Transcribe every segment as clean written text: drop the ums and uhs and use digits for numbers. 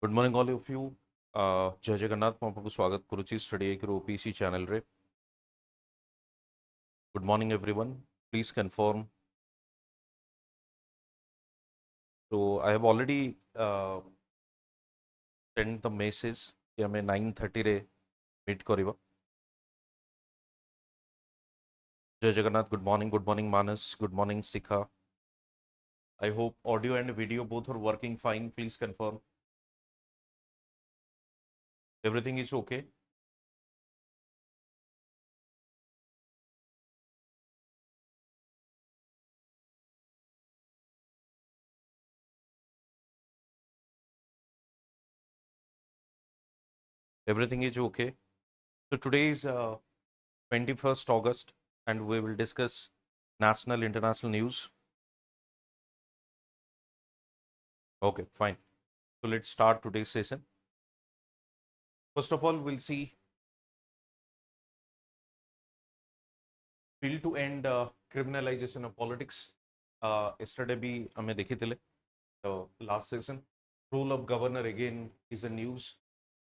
Good morning all of you जय जगन्नाथ मैं आपको स्वागत करुच्ची स्टडी आईक्यू ओपीसी चैनल रे good morning everyone please confirm तो I have already send the message कि हमें 9:30 रे मीट करिबा जय Jagannath good morning Manas good morning Shikha I hope audio and video both are working fine please confirm everything is okay everything is okay so today is 21st August and we will discuss national international news. Okay, fine. So let's start today's session. First of all, we'll see bill to end criminalization of politics. Yesterday भी हमें देखी थिले. So last session, role of governor again is a news.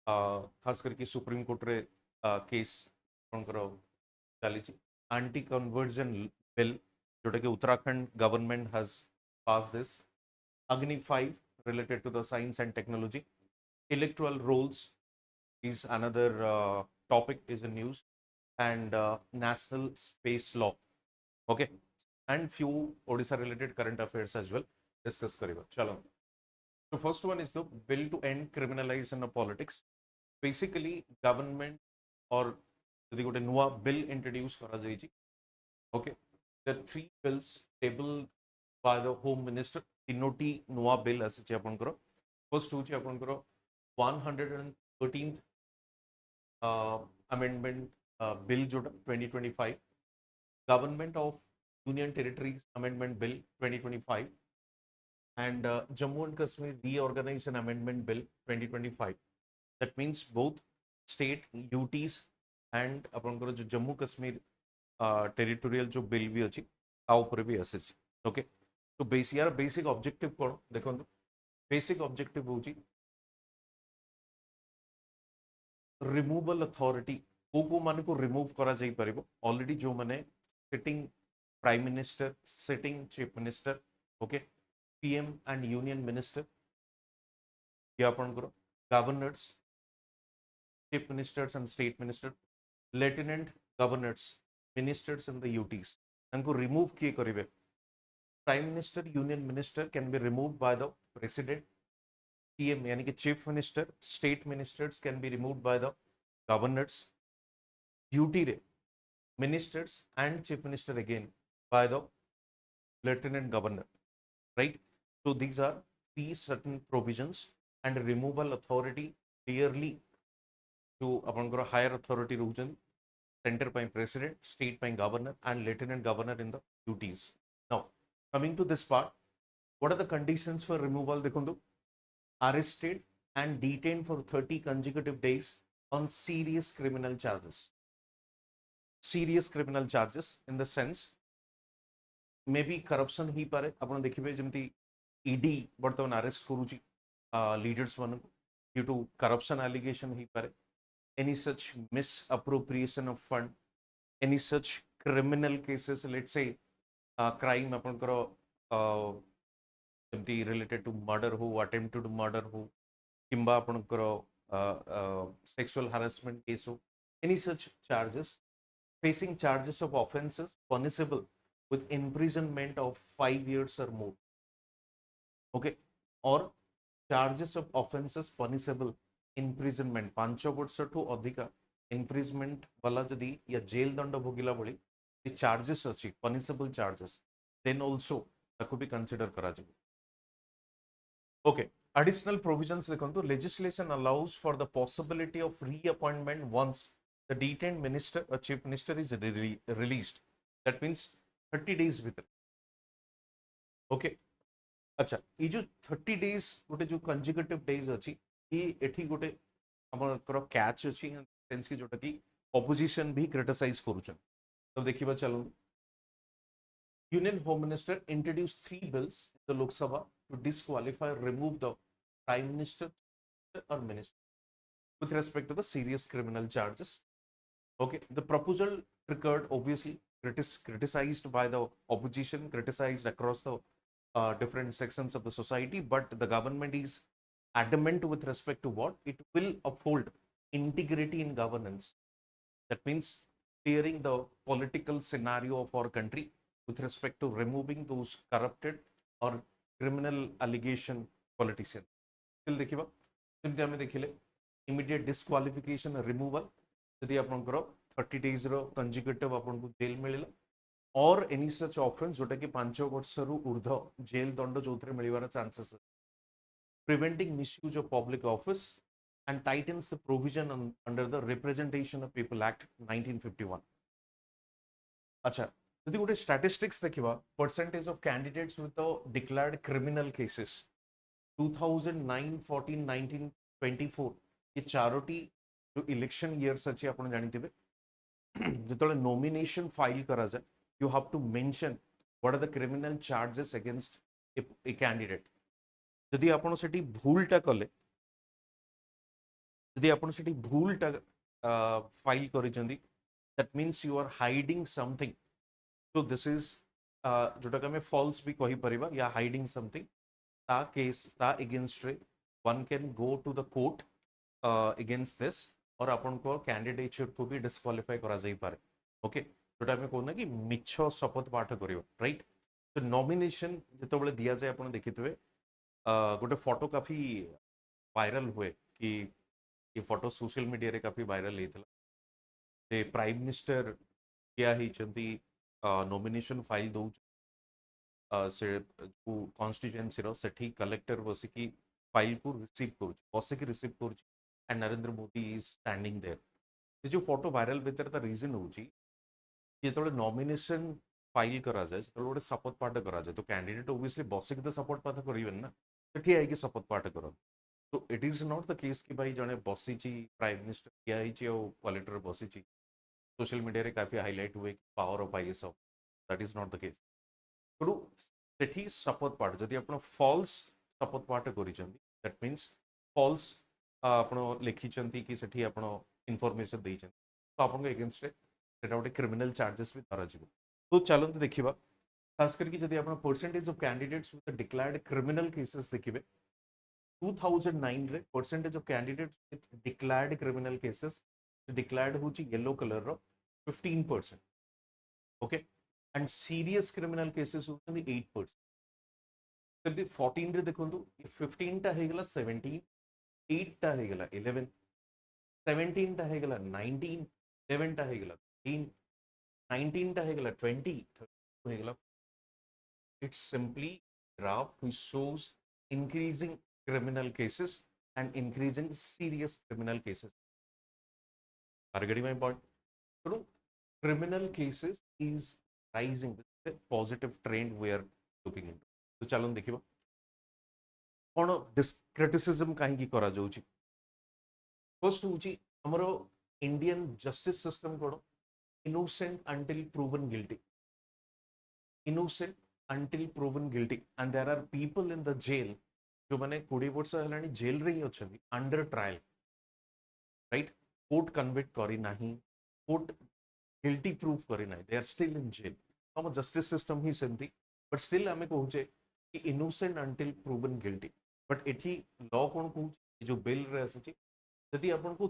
खास करके supreme court रे case कौन करो चाली एंटी कन्वर्जन बिल जोटा कि Uttarakhand government has pass this Agni 5 related to the science and technology. Electoral rolls is another topic is in news, and national space law. Okay, and few Odisha related current affairs as well discuss kariba. Chalo. So first one is the bill to end criminalization of politics. Basically, government or the gote nuwa bill introduce kara jayichi. Okay, there are three bills tabled by the Home Minister. तीनोटी नुआ bill आसी आपनकर first होची आपनकर 113th amendment bill जोटा 2025 government of union territories amendment bill 2025 and Jammu and Kashmir reorganization amendment bill 2025 that means both state UTs and आपनकर जो Jammu Kashmir territorial जो bill भी अछि आ ऊपर भी आसी ओके तो यार बेसिक ऑब्जेक्टिव कौन देखो बेसिक ऑब्जेक्टिव होची रिमूवल अथॉरिटी को मान को रिमूव करा जाई परिबो ऑलरेडी जो माने sitting prime minister sitting chief minister okay PM and union minister या आपण करो governors chief ministers and state minister lieutenant governors ministers in the UTs उनको रिमूव किए करिवे Prime Minister, Union Minister can be removed by the President. PM यानी कि Chief Minister, State Ministers can be removed by the Governors. UT रे Ministers and Chief Minister again by the Lieutenant Governor. Right? So these are three certain provisions and removal authority clearly to upon higher authority region, center by President, state by Governor and Lieutenant Governor in the UTs. Now, coming to this part, what are the conditions for removal? Dekho, arrested and detained for 30 consecutive days on serious criminal charges. Serious criminal charges in the sense maybe corruption ही पारे अपन देखिबे जेमती ED वर्तमान arrest करूची leaders one due to corruption allegation ही पारे any such misappropriation of fund, any such criminal cases, let's say crime आपनकर जेमती related to murder हो attempted murder हो किंबा आपनकर sexual harassment case हो any such charges facing charges of offences punishable with imprisonment of 5 years or more okay or charges of offenses punishable imprisonment 5 वर्ष ठू अधिका imprisonment वाला जदी या जेल दंड भोगिला बळी the charges अच्छी punishable charges then also that could be considered करा जाए okay additional provisions देखो legislation allows for the possibility of reappointment once the detained minister or chief minister is released that means 30 days भीतर okay अच्छा ये जो 30 days गोटे जो consecutive days अच्छी ये एठी गोटे हमर कैच अच्छी सेंस की जोटा की opposition भी criticize करूछन तो देखिए चलो Union Home Minister introduced 3 bills in the Lok Sabha to disqualify or remove the Prime Minister, or minister with respect to the serious criminal charges. Okay, the proposal triggered obviously criticized by the opposition, criticized across the different sections of the society, but the government is adamant with respect to what it will uphold integrity in governance. That means clearing the political scenario of our country with respect to removing those corrupted or criminal allegation politicians. Still देखिबा जेमति आमे देखिले immediate disqualification removal यदि आपनकर 30 days रो consecutive आपनको jail मिलिला or any such offense जोटा कि 5 वर्ष रु ऊर्ध्व जेल दंड जोथरे मिलिबार chances, preventing misuse of public office and tightens the provision under the Representation of People Act 1951. अच्छा यदि गोटे statistics देखिबा percentage of candidates with the declared criminal cases 2009, 14, 19, 24 ये चारोटी जो इलेक्शन इयर्स अच्छी आपण जानिथिबे जेतले नॉमिनेशन फाइल करा जाय you have to mention what are the criminal charges against a candidate. यदि आपण सेठी भूलटा कले यदि आपण सेठी भूलटा file करिसेंदी that means you are hiding something. So this is जोटा हमें false भी कहि परिबा या hiding something ता केस ता against रे one can go to the court against this और आपण को कैंडिडेटशिप को भी डिस्क्वालिफाई करा जाई पारे. ओके जोटा हमें कोना कि मिछ शपथ पाठ करियो राइट. तो नॉमिनेशन जेतो बळे दिया जाय आपण देखितबे गोटे फोटो काफी वायरल हुए कि ये फोटो सोशल मीडिया रे काफी वायरल हेतला ते प्राइम मिनिस्टर किया ही चंती नॉमिनेशन फाइल दउ से कॉन्स्टिट्यूएंसी रो सेठी कलेक्टर बसिकी फाइल को रिसीव करू बसिकी रिसीव करू and Narendra Modi is standing there. ये जो फोटो वायरल भीतर ता रीजन होची जेतले नॉमिनेशन फाइल करा जाय सेतले गोटे शपथ पाठ करा जाय तो कैंडिडेट ऑब्वियसली बसिक तो शपथ पाठ करिवेन ना सेठी आइ कि शपथ पाठ करो. तो it is not the case कि भाई जने बसिची प्राइम मिनिस्टर किया हिची ओ कलेक्टर बसिची सोशल मीडिया रे काफी हाईलाइट हुए power of IAS of that is not the case. तो सेठी शपथ पाठ जदि आपण फॉल्स शपथ पाठ करिसेंती दैट मींस फॉल्स आपण लिखिचंती कि सेठी आपण इंफॉर्मेशन देइछन तो आपण के अगेंस्ट रे सेटा गोटे क्रिमिनल चार्जेस भी धरा जिवो. तो चलंत देखिबा खास करके जदि आपण percentage of candidates with declared criminal cases देखिबे 2009 रे percentage of candidates with declared criminal cases declared होची येलो कलर रो 15%. Okay and serious criminal cases होती 8%. जदि 14 रे देखंतु 15 टा हेगला 17 8 टा हेगला 11 17 टा हेगला 19 11 टा हेगला 13 19 टा हेगला 20 30 हेगला. It's simply graph which shows increasing criminal cases and increasing serious criminal cases. Are you getting my point? So criminal cases is rising. This is a positive trend we are looking into. तो चलो देखिबा कोन criticism काहे की करा जाउची. First होची हमरो Indian justice system cone innocent until proven guilty. Innocent until proven guilty and there are people in the jail जो माने 20 वर्ष हलानी जेल रे ही अछंती under trial right. Court convict करी नाही कोर्ट गिल्टी प्रूफ करी नाही they are still in jail. हम जस्टिस सिस्टम ही सेमती बट स्टिल आमे कहूचे कि innocent until proven guilty. But एठी लॉ कोन कहू जो बेल रे आसी यदि आपन को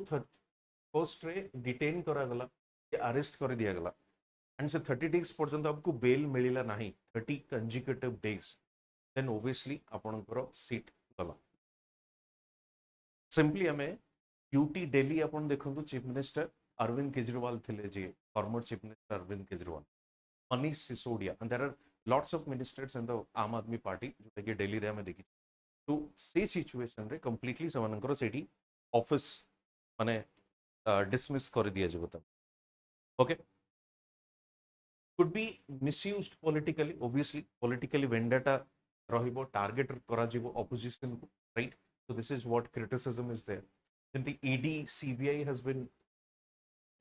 फर्स्ट रे डिटेन करा गला या अरेस्ट कर दिया गला एंड से 30 डेज पर्यंत आपको बेल मिलिला नाही 30 कंजिक्यूटिव डेज देन ऑब्वियसली आपनकर सीट गला. सिंपली हमें यूटी दिल्ली अपन देखंतु चीफ मिनिस्टर अरविंद केजरीवाल थिले जे former chief minister Arvind Kejriwal Manish Sisodia and there are lots of ministers in the Aam Aadmi party जो कि दिल्ली रे हमें देखि. तो से सिचुएशन रे कंप्लीटली समानकर सेठी ऑफिस माने डिसमिस कर दिया जेबो. तब okay could be misused politically. Obviously politically vendetta rahibo target kara jibo opposition ko right. So this is what criticism is there. Then the ED CBI has been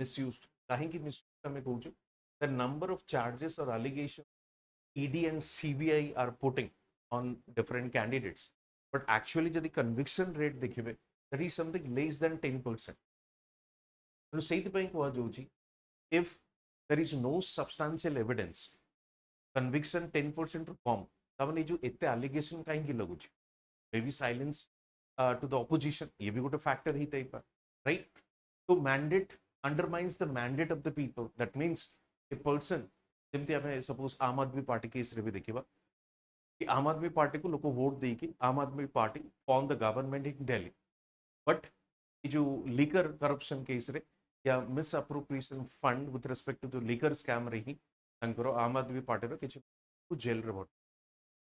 misused. Kahin ki misused hame कहूछु the number of charges or allegations ED and CBI are putting on different candidates but actually जदि conviction rate देखिबे that is something less than 10%. ତେଣୁ ସେଇଥିପାଇଁ କୁହାଯାଉଛି if there is no substantial evidence conviction 10% ରୁ କମ୍ ତାମାନେ ଏଇ ଯୋଉ ଏତେ allegation କାହିଁକି ଲାଗୁଛି maybe silence to the opposition ये भी ଗୋଟେ factor ହେଇଥାଇପାରେ right so mandate undermines the mandate of the people that means a person ଯେମିତି ଆମେ suppose आम आदमी पार्टी केस रे भी देखिबा कि आम आदमी पार्टी को लोक वोट देकी Aam Aadmi Party form the government in Delhi but ये जो लीकर करप्शन केस रे या misappropriation fund with respect to जो लीकर स्कैम रही तांकर आम आदमी पार्टी रो किछि जेल रे भट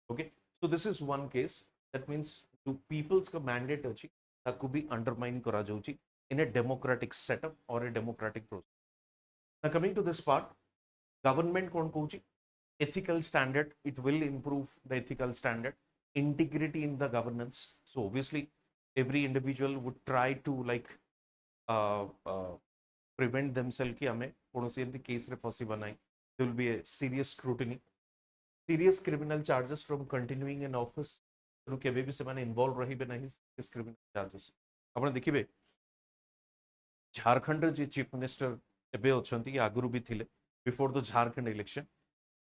okay so this is one case that means जो पीपल्स का मैंडेट अछि ताकू भी अंडरमाइन करा जाउची इन ए डेमोक्रेटिक सेटअप और a democratic process now coming to this part government कोन कहूची ethical standard, it will improve the ethical standard, integrity in the governance. So obviously every individual would try to like prevent themselves कि हमें कौनसी एमती case रे फंसी बनाई. There will be a serious scrutiny, serious criminal charges from continuing in office. तो केबे भी से माने इन्वॉल्व रही बे नहीं serious criminal charges. आपण देखिबे झारखंड जे चीफ मिनिस्टर एबे अछंती आगुरु भी थिले बिफोर द झारखंड इलेक्शन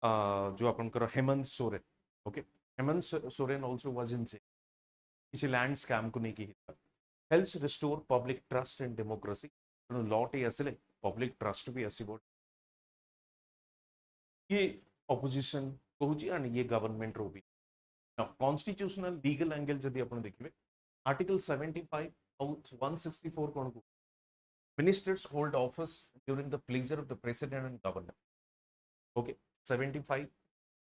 जो आपनकर Hemant Soren okay Hemant Soren also was in किसी लैंड स्कैम को नहीं की helps restore public trust in democracy law T आसले पब्लिक ट्रस्ट भी आसीबो ये ऑपोजिशन कहूची एंड ये गवर्नमेंट रो भी कॉन्स्टिट्यूशनल लीगल एंगल जदी आपण देखिबे आर्टिकल 75 और 164 कोन को ministers hold office during the pleasure of the president and governor okay 75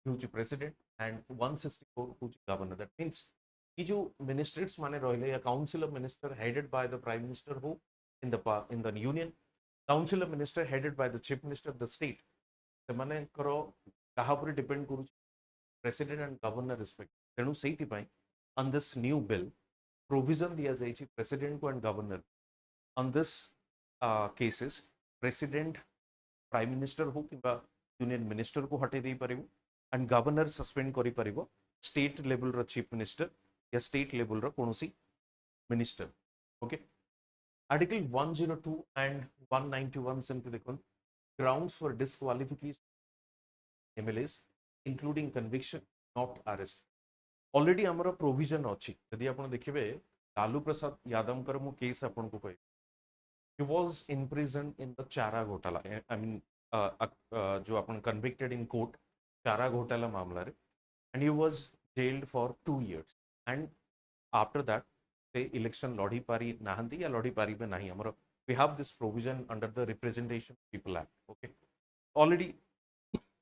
who's president and 164 who's governor that means ये जो ministers माने रहिले या council of minister headed by the prime minister who in the union council of minister headed by the chief minister of the state से माने करो कहा पर डिपेंड करू president and governor respect तेणु सेति पई on this new bill provision दिया जाई छी president को and governor on this cases president prime minister हो किबा यूनियन मिनिस्टर को हटे दे परिबो एंड गवर्नर सस्पेंड करि परिबो स्टेट लेवल रो चीफ मिनिस्टर या स्टेट लेवल रो कोनोसी minister okay article 102 and 191 simply देखो grounds for disqualification MLAs including conviction not arrest already हमरो प्रोविजन अछि यदि आपण देखिबे लालू प्रसाद यादव कर मो केस आपण को कहि he was imprisoned in the चारा घोटाला I mean जो अपन convicted in court चारा घोटाला मामला रे and he was jailed for 2 years and after that से election लड़ी पारी नाहंती या लड़ी पारी में नहीं हमरो we have this provision under the representation people act okay already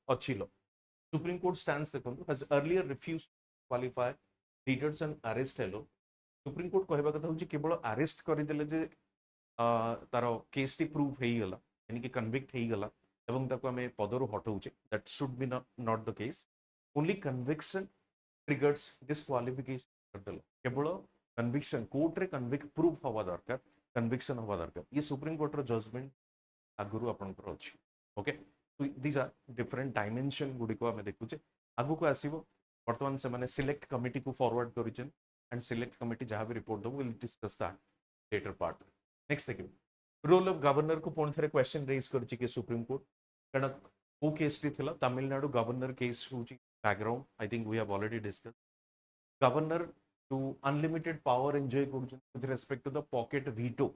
अच्छी लो supreme court stands देखो has earlier refused to qualify leaders and arrest hello supreme court कहबा कथा होची केवल arrest करि देले जे तार केस टी प्रूव हेई गला यानी कि कन्विक्ट हेई गला एवं ताको हमें पदरु हटाउचे that should be not the case only conviction triggers disqualification कर देलो केवल कन्विक्शन कोर्ट रे कन्विक्ट प्रूव हवा दरकार कन्विक्शन हवा दरकार ये सुप्रीम कोर्ट रो जजमेंट आगुरु आपन पर अछि okay so these are different dimension गुडी को हमें देखुचे आगु को आसीबो वर्तमान से माने सिलेक्ट कमिटी को फॉरवर्ड करिचन एंड सिलेक्ट कमिटी जहां भी रिपोर्ट दो will discuss that letter part next देखिए रोल ऑफ गवर्नर को पुणी थे क्वेश्चन रेज कर सुप्रीम कोर्ट कारण वो केस टी थिला तमिलनाडु गवर्नर केस होची background I think we have already discuss governor टू अनलिमिटेड पावर एंजॉय करूछन with respect to the pocket veto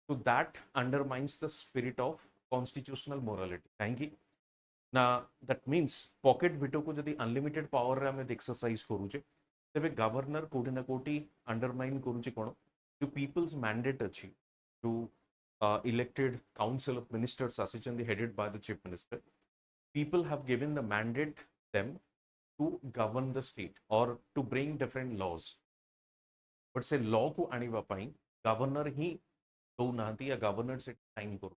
so that undermines the spirit of constitutional morality काहेकि ना दैट मीन्स पॉकेट वीटो को जदी unlimited power रे हमें exercise करूछे तबे governor कोटी ना कोटी अंडरमाइन करूछे कोन जो पीपल्स मैंडेट अछि to elected council of ministers assistant headed by the chief minister people have given the mandate them to govern the state or to bring different laws but say law को आनिबा पई governor ही दो नांती या governor से sign करो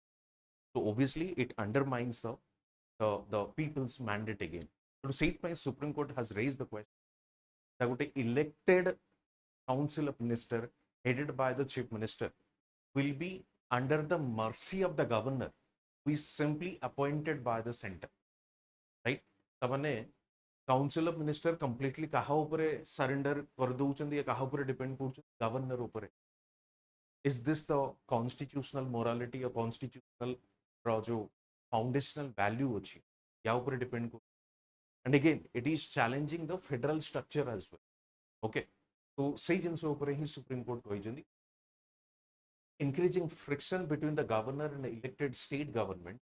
so obviously it undermines the people's mandate again so say by supreme court has raised the question that would elected council of minister headed by the chief minister will be under the mercy of the governor who is simply appointed by the center right तबने council of minister completely कहा ऊपर surrender कर दउचंदी या कहा ऊपर depend करछ governor ऊपर Is this the constitutional morality or constitutional जो foundational value अछि या ऊपर depend को, and again it is challenging the federal structure as well. Okay, तो सही जिनसे ऊपर ही सुप्रीम कोर्ट कही increasing friction between the governor and the elected state government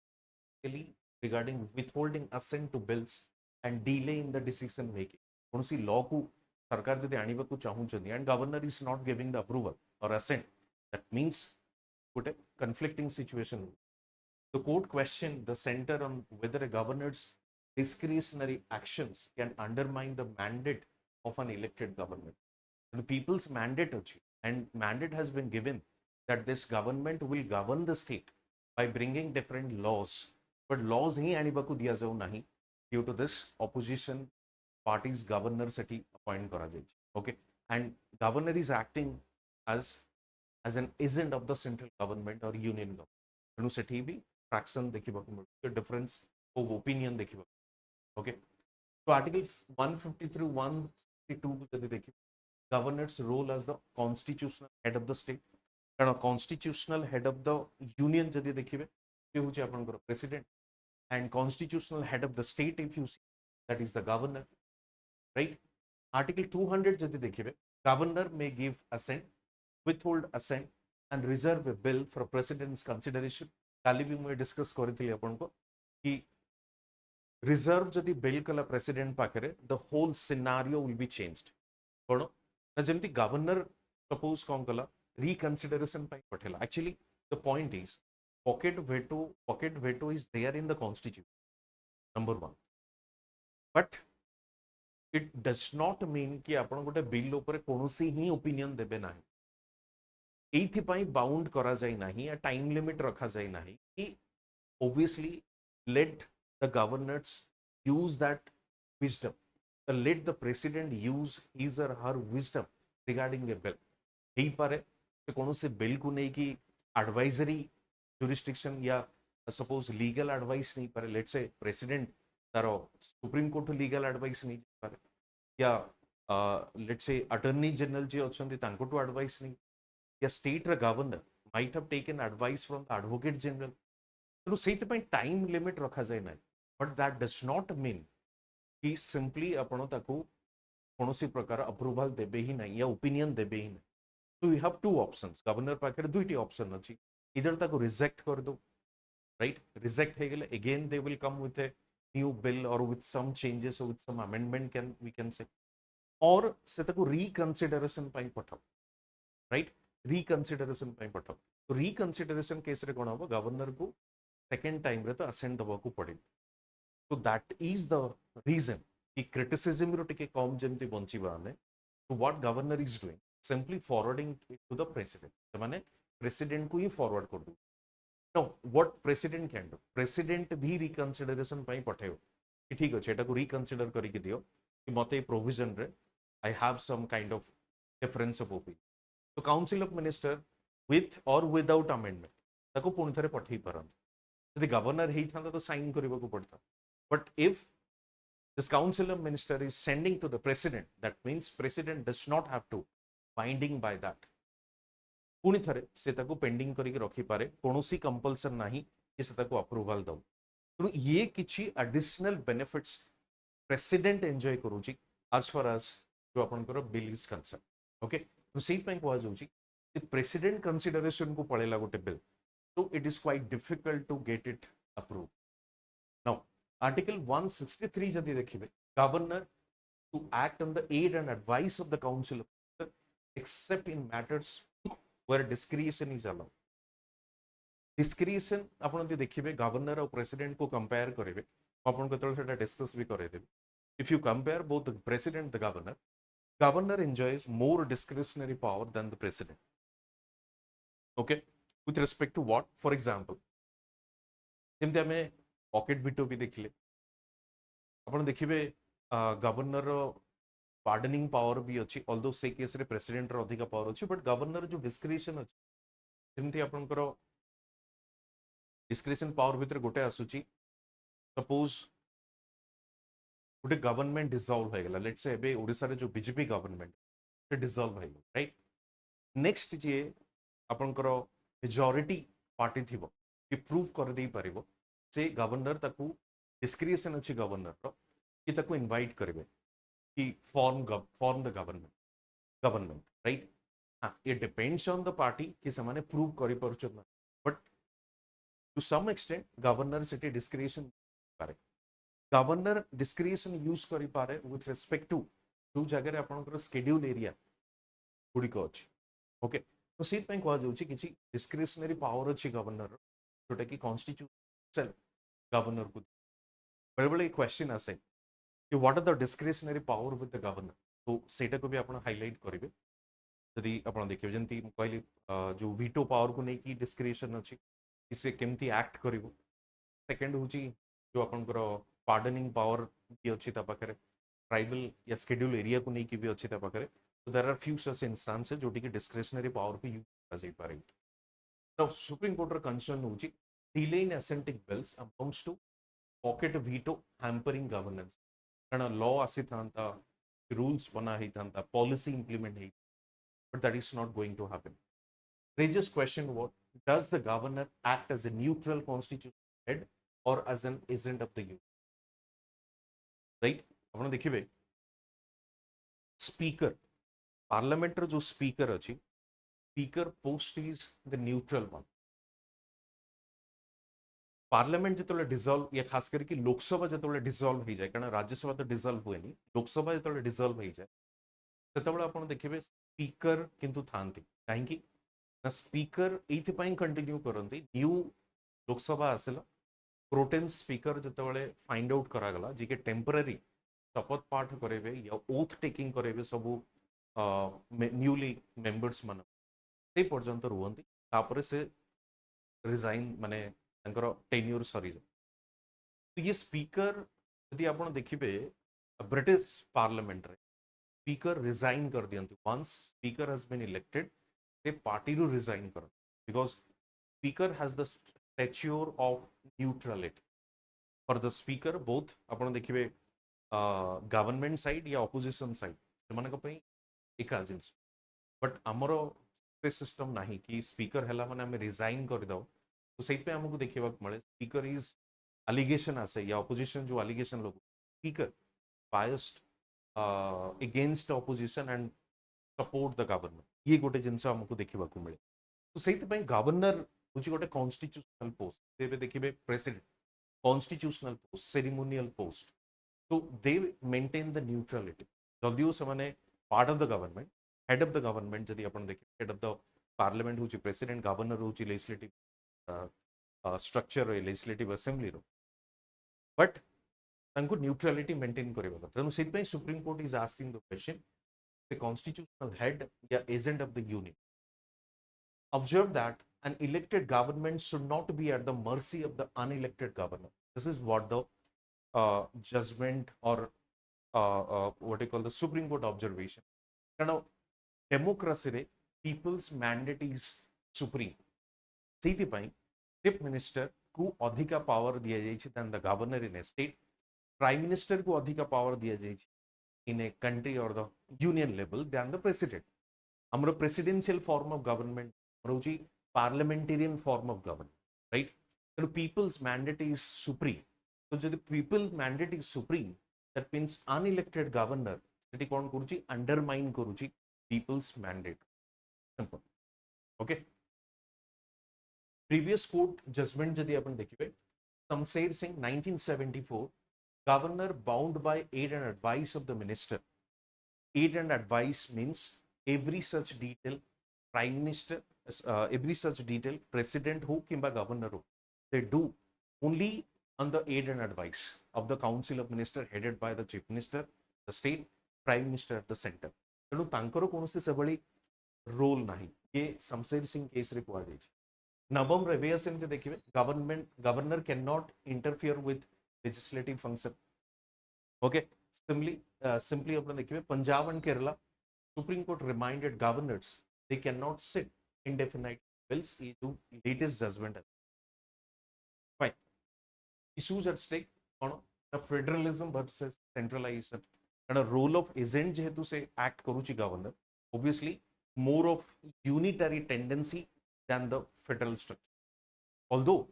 regarding withholding assent to bills and delay in the decision making. कौन सी law को सरकार जदि आनिबा को चाहूचंदी and governor is not giving the approval or assent, that means put a conflicting situation. The court questioned the center on whether a governor's discretionary actions can undermine the mandate of an elected government. The people's mandate and mandate has been given that this government will govern the state by bringing different laws, but laws ही आनिबाकू दिया जाऊ नहीं due to this opposition party's governor Sethi appoint करा जाए. Okay, and governor is acting as an agent of the central government or union government. तेणु सेठी भी fraction देखिबाकू मिलुछि, difference of opinion देखिबाकू. Okay, so article 150 through 162 जदि देखि governor's role as the constitutional head of the state, कारण constitutional head of the union जदि देखिबे से होछि आपनकर president, and constitutional head of the state if you see, that is the governor, right? Article 200 जदि देखिबे, governor may give assent, withhold assent and reserve a bill for president's consideration. काली भी मैं discuss करथिली आपनको कि reserve जदि bill कला president पाखरे the whole scenario will be changed. कोन ना जेमति governor suppose कोन कला reconsideration pi पठेला. Actually the point is pocket veto is there in the constitution, number one, but it does not mean कि आपण गोटे bill ऊपर कोनोसी ही opinion देबे नाही. एथि पाई बाउंड करा जाय नाही या टाइम लिमिट रखा जाय नाही कि obviously let the governors use that wisdom, let the president use his or her wisdom regarding a bill. ही पारे से कोनोसी बिल को नहीं कि advisory jurisdiction या suppose legal advice नहीं पारे, let's say president taro supreme court legal advice नहीं पारे या let's say attorney general जे अछंती तांको टू एडवाइस नहीं या स्टेट रा governor might have taken advice from the advocate general. तेणु से टाइम लिमिट रखा जाए ना, but that does not mean कि सिंपली आपण ताकू कोनोसी प्रकार अप्रूवल देबे ही नहीं या ओपिनियन देबे ही नहीं. तो you have two options. Governor पाखे दुईटी ऑप्शन अछि, इधर ताकू रिजेक्ट कर दो, राइट? रिजेक्ट हे गेले again they will come with a new bill और विथ सम चेंजेस और with some amendment can say, और से ताकू रिकंसिडरेशन पाई पठाओ, राइट? रिकंसिडरेशन पाई पठाओ. तो रिकंसिडरेशन केस रे कोन हो, गवर्नर को सेकेंड टाइम रे तो असेंट दबाकू पड़े. तो दैट इज द रीजन कि क्रिटिसिज्म रो टिके कम जेमति बंचिबा ने. तो what governor is doing, simply forwarding it to the president. माने प्रेसिडेंट को ही फॉरवर्ड कर दो. No, what president can do, president भी रिकंसिडरेशन पाई पठायो कि ठीक अछि एटा को रिकंसिडर करि के दियो कि मते प्रोविजन रे I have some kind of difference of opinion. तो काउंसिल ऑफ मिनिस्टर विथ और विदाउट अमेंडमेंट ताको पुणी थरे पठेई पारन. यदि गवर्नर ही था तो साइन करबा को पड़ता, but if this council of minister is sending to the president, that means president does not have to binding by that. पुणी थरे से ताको पेंडिंग करी के रखी पारे, कोनोसी कंपल्सन नाही कि से ताको अप्रूवल दो. तो ये किछि एडिशनल बेनिफिट्स प्रेसिडेंट एंजॉय करूची as far as जो आपनकर बिल इज कंसर्न. ओके, तो सेही पई कोआ जाउची कि प्रेसिडेंट कंसीडरेशन को पड़ेला गोटे bill, so it is quite difficult to get it approved. Now, Article 163 जदि देखिबे, governor to act on the aid and advice of the council of ministers except in matters where discretion is allowed. Discretion आपण जदि देखिबे governor और president को compare करिवे, आपण केतल सेटा discuss भी करे देबे. If you compare both the president and the governor enjoys more discretionary power than the president. Okay, with respect to what? For example, जेमति हमें पॉकेट विटो भी देखले, आपण देखिबे गवर्नर पार्डनिंग पावर भी अछि, ऑल्दो से केस रे प्रेसिडेंट रो अधिक पावर अछि, बट गवर्नर जो डिस्क्रिशन अछि जेमति आपनकर डिस्क्रिशन पावर भितर गोटे आसुची. सपोज गोटे गवर्नमेंट डिसॉल्व हो गेला, लेट्स से एबे ओडिसा रे जो बीजेपी गवर्नमेंट से डिसॉल्व हो गेला, राइट? नेक्स्ट जे आपणकर मेजॉरिटी पार्टी थिबो कि प्रूव कर दे परिबो से गवर्नर ताकू डिस्क्रिशन अछि गवर्नर रो कि ताकू इनवाइट करिवे कि फॉर्म द गवर्नमेंट राइट। हाँ ये डिपेंड्स ऑन द पार्टी कि समाने प्रूव करि परछन but to some extent governor सिटी डिस्क्रिशन पारे गवर्नर डिस्क्रिशन यूज करि पारे विथ रिस्पेक्ट टू जो जगह आपनकर शेड्यूल एरिया गुड़िक अच्छी ओके तो से कहुच्छी कि डिस्क्रिशनरी पावर अच्छी गवर्नर जोटा कि कॉन्स्टिट्यूशन गवर्नर को बेले बेले क्वेश्चन आसे कि what are the discretionary power with the governor तो सेटा को भी आप हाईलाइट करेंगे जदि आप देखिए जमी कहली जो वीटो पावर को लेकिन डिस्क्रिशन अच्छी कि से केमती एक्ट कर सेकेंड हूँ जो आपंकर पार्डनिंग पावर भी अच्छी पाखे ट्राइबल या शेड्यूल एरिया को लेकिन भी अच्छी पाखे so there are few such instances जो कि discretionary power को use करा जाई पारे। Now Supreme Court ର concern होची delay in assenting bills amounts to pocket veto hampering governance कारण law आसी थांता rules बना ही थांता policy implement he but that is not going to happen। Raises question what does the governor act as a neutral constitutional head or as an agent of the union right आपण देखिबे speaker parliament जो speaker अच्छी speaker post is the neutral one parliament जो dissolved या खास करके लोकसभा जो dissolved हो जाए कारण राज्यसभा तो डिजल्व हुए लोकसभा जो डिजल्व हो जाए से आप देखिए स्पीकर किंतु था कहीं स्पीकर ये कंटिन्यू करते न्यू लोकसभा आसला प्रोटेम स्पीकर जो फाइंड आउट करागला जी के टेम्पररी शपथ पाठ करेंगे या ओथ टेकिंग करेंगे सबू न्यूली मेंबर्स मन से पर्यंत रुहंती तापरे से रिजाइन माने टेन्यूर सरी जाए तो ये स्पीकर यदि आप देखिए ब्रिटिश पार्लियामेंट रे स्पीकर रिजाइन कर दियंती once speaker has been elected से पार्टी रू रिजाइन कर because speaker has the stature of neutrality for the speaker both आप देखिए गवर्नमेंट साइड या ऑपोजिशन साइड से एका जिनस बट आमर से सिस्टम नहीं कि स्पीकर है माने आम रिजाइन करदे तो से आमको देखा मिले स्पीकर इज अलिगेशन आसे या ऑपोजिशन जो अलिगेशन लोग speaker biased against opposition and support the government ये गोटे जिनस आमको देखा मिले तो से गवर्नर हूँ गोटे कॉन्स्टिट्यूशनल पोस्ट देखिए president constitutional post ceremonial post तो दे मेंटेन द न्यूट्रलिटी जदियो से part of the government head of the government जदि आप देखिए हेड ऑफ द पार्लियामेंट हूँ प्रेसिडेंट गवर्नर हूँ लेजिस्लेटिव स्ट्रक्चर लेजिस्लेटिव असेंबली रो बट तांको न्यूट्रलिटी मेंटेन करबा କଥା ତେଣୁ ସେଥିପାଇଁ supreme court is asking the question the constitutional head या agent of the union observe that an elected government should not be at the mercy of the unelected governor this is what the judgment or what you call the Supreme Court observation कारण democracy रे peoples mandate is supreme से chief minister को अधिका power दि जाए the governor in a state prime minister को अधिका power दि जाए इन ए कंट्री और the union level then the president हमरो प्रेसिडेंशियल फॉर्म ऑफ गवर्नमेंट रोजी parliamentarian form of government right तेणु पीपल्स मैंडेट इज सुप्रीम तो जब people mandate is supreme that means unelected governor सेठी कौन करूची अंडरमाइन करूची peoples mandate simple okay previous court judgement जदि अपन देखिबे Shamsher Singh 1974 governor bound by aid and advice of the minister aid and advice means every such detail prime minister every such detail president हो किंबा governor हो they do only on the aid and advice of the council of minister headed by the chief minister the state prime minister at the center तेणु तांकर कौन से भली role नहीं ये शमशेर सिंह केस रे कुआ जाय नवम रे सेमते देखिबे governor can not interfere with legislative function okay simply अपन देखिबे Punjab and Kerala supreme court reminded governors they can not sit indefinite bills to latest judgment fine issues at stake on the federalism versus centralization and a role of agent जेहेतु से act करूची governor obviously more of unitary tendency than the federal structure. Although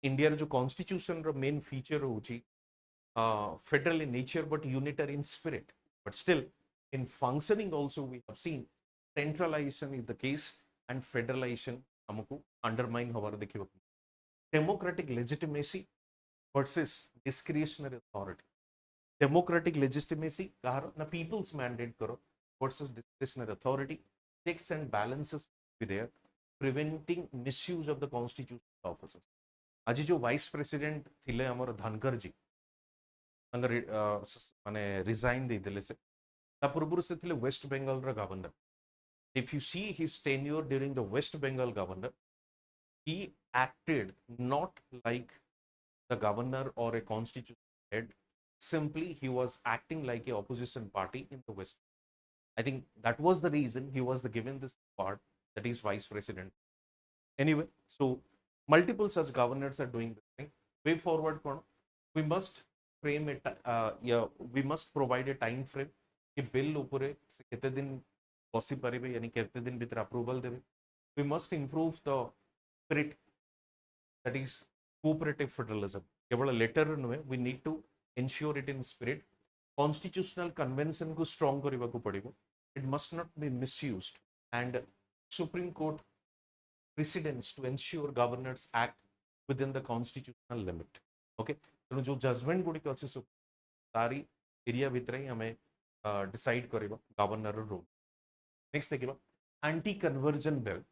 India जो constitution रो main feature होची federal in nature but unitary in spirit, but still in functioning also we have seen centralization is the case and federalization हमको undermine हमारा देखिए democratic legitimacy versus discretionary authority. Democratic legitimacy कहार ना people's mandate करो versus discretionary authority, checks and balances be there, preventing misuse of the constitutional offices. आज जो vice president थिले हमर धनकर जी अंगर माने रिजाइन दे देले से ता पूर्व से थिले वेस्ट बंगाल रा governor. If you see his tenure during the West Bengal governor, he acted not like the governor or a constitutional head. Simply, he was acting like a opposition party in the West. I think that was the reason he was given this part, that is vice president. Anyway, so multiple such governors are doing this thing. Way forward, we must frame it. We must provide a time frame. कि bill ऊपरे से कितने दिन बसी परिबे यानी कितने दिन भीतर approval देबे. We must improve the spirit, that is cooperative federalism. केवल letter नुहे, we need to ensure it in spirit. Constitutional convention को strong करिबा को पड़िबो. It must not be misused, and Supreme Court precedents to ensure governors act within the constitutional limit. Okay, तेणु जो judgement गुड़िक अच्छे सब तारी एरिया भितर ही हमें डिसाइड करिबा गवर्नर रोल. नेक्स्ट देखिबा anti conversion bill.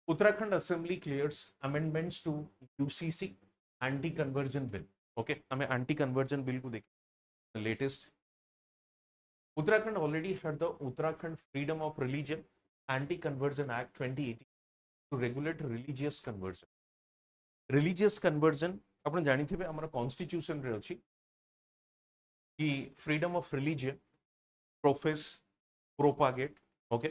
Uttarakhand assembly clears amendments to UCC anti conversion bill. Okay, हमें एंटी कन्वर्जन बिल को देखिए. Latest Uttarakhand already had the Uttarakhand Freedom of Religion Anti-Conversion Act 2018 to regulate religious conversion. Religious conversion आपण जानिथिबे हमर constitution रे अछि कि freedom of religion, profess, propagate. Okay,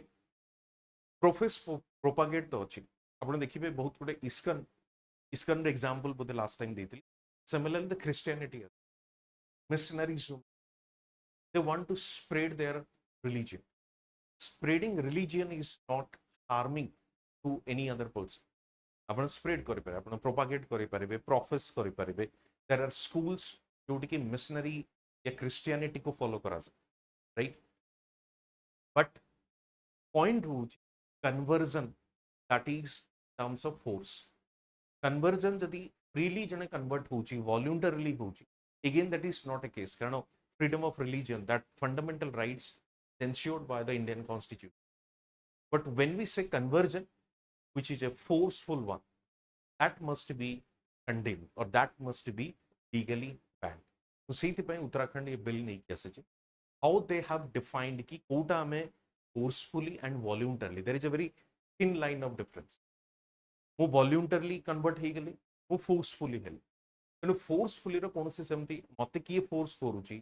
profess propagate तो अछि. आपण देखिबे बहुत गुडे इस्कन रे एग्जांपल बोते लास्ट टाइम देथिली. Similarly the Christianity missionaries, they want to spread their religion. Spreading religion is not harming to any other person. आपण spread करि पारे, आपण propagate करि पारे, profess करि पारे. There are schools जोटी कि missionary या Christianity को follow करा जाए, right? But point होची conversion, that is terms of force. Conversion जदि freely जने convert होची, voluntarily होची, again that is not a case. कारण freedom of religion, that fundamental rights ensured by the Indian Constitution. But when we say conversion, which is a forceful one, that must be condemned or that must be legally banned. So, सेइथिपाई Uttarakhand ये bill नहीं किया सचे. How they have defined कि कोटा में forcefully and voluntarily, there is a very thin line of difference. वो voluntarily convert ही गली, वो forcefully गली. तेणु forcefully रो कौन से सेमती मते किए force करूची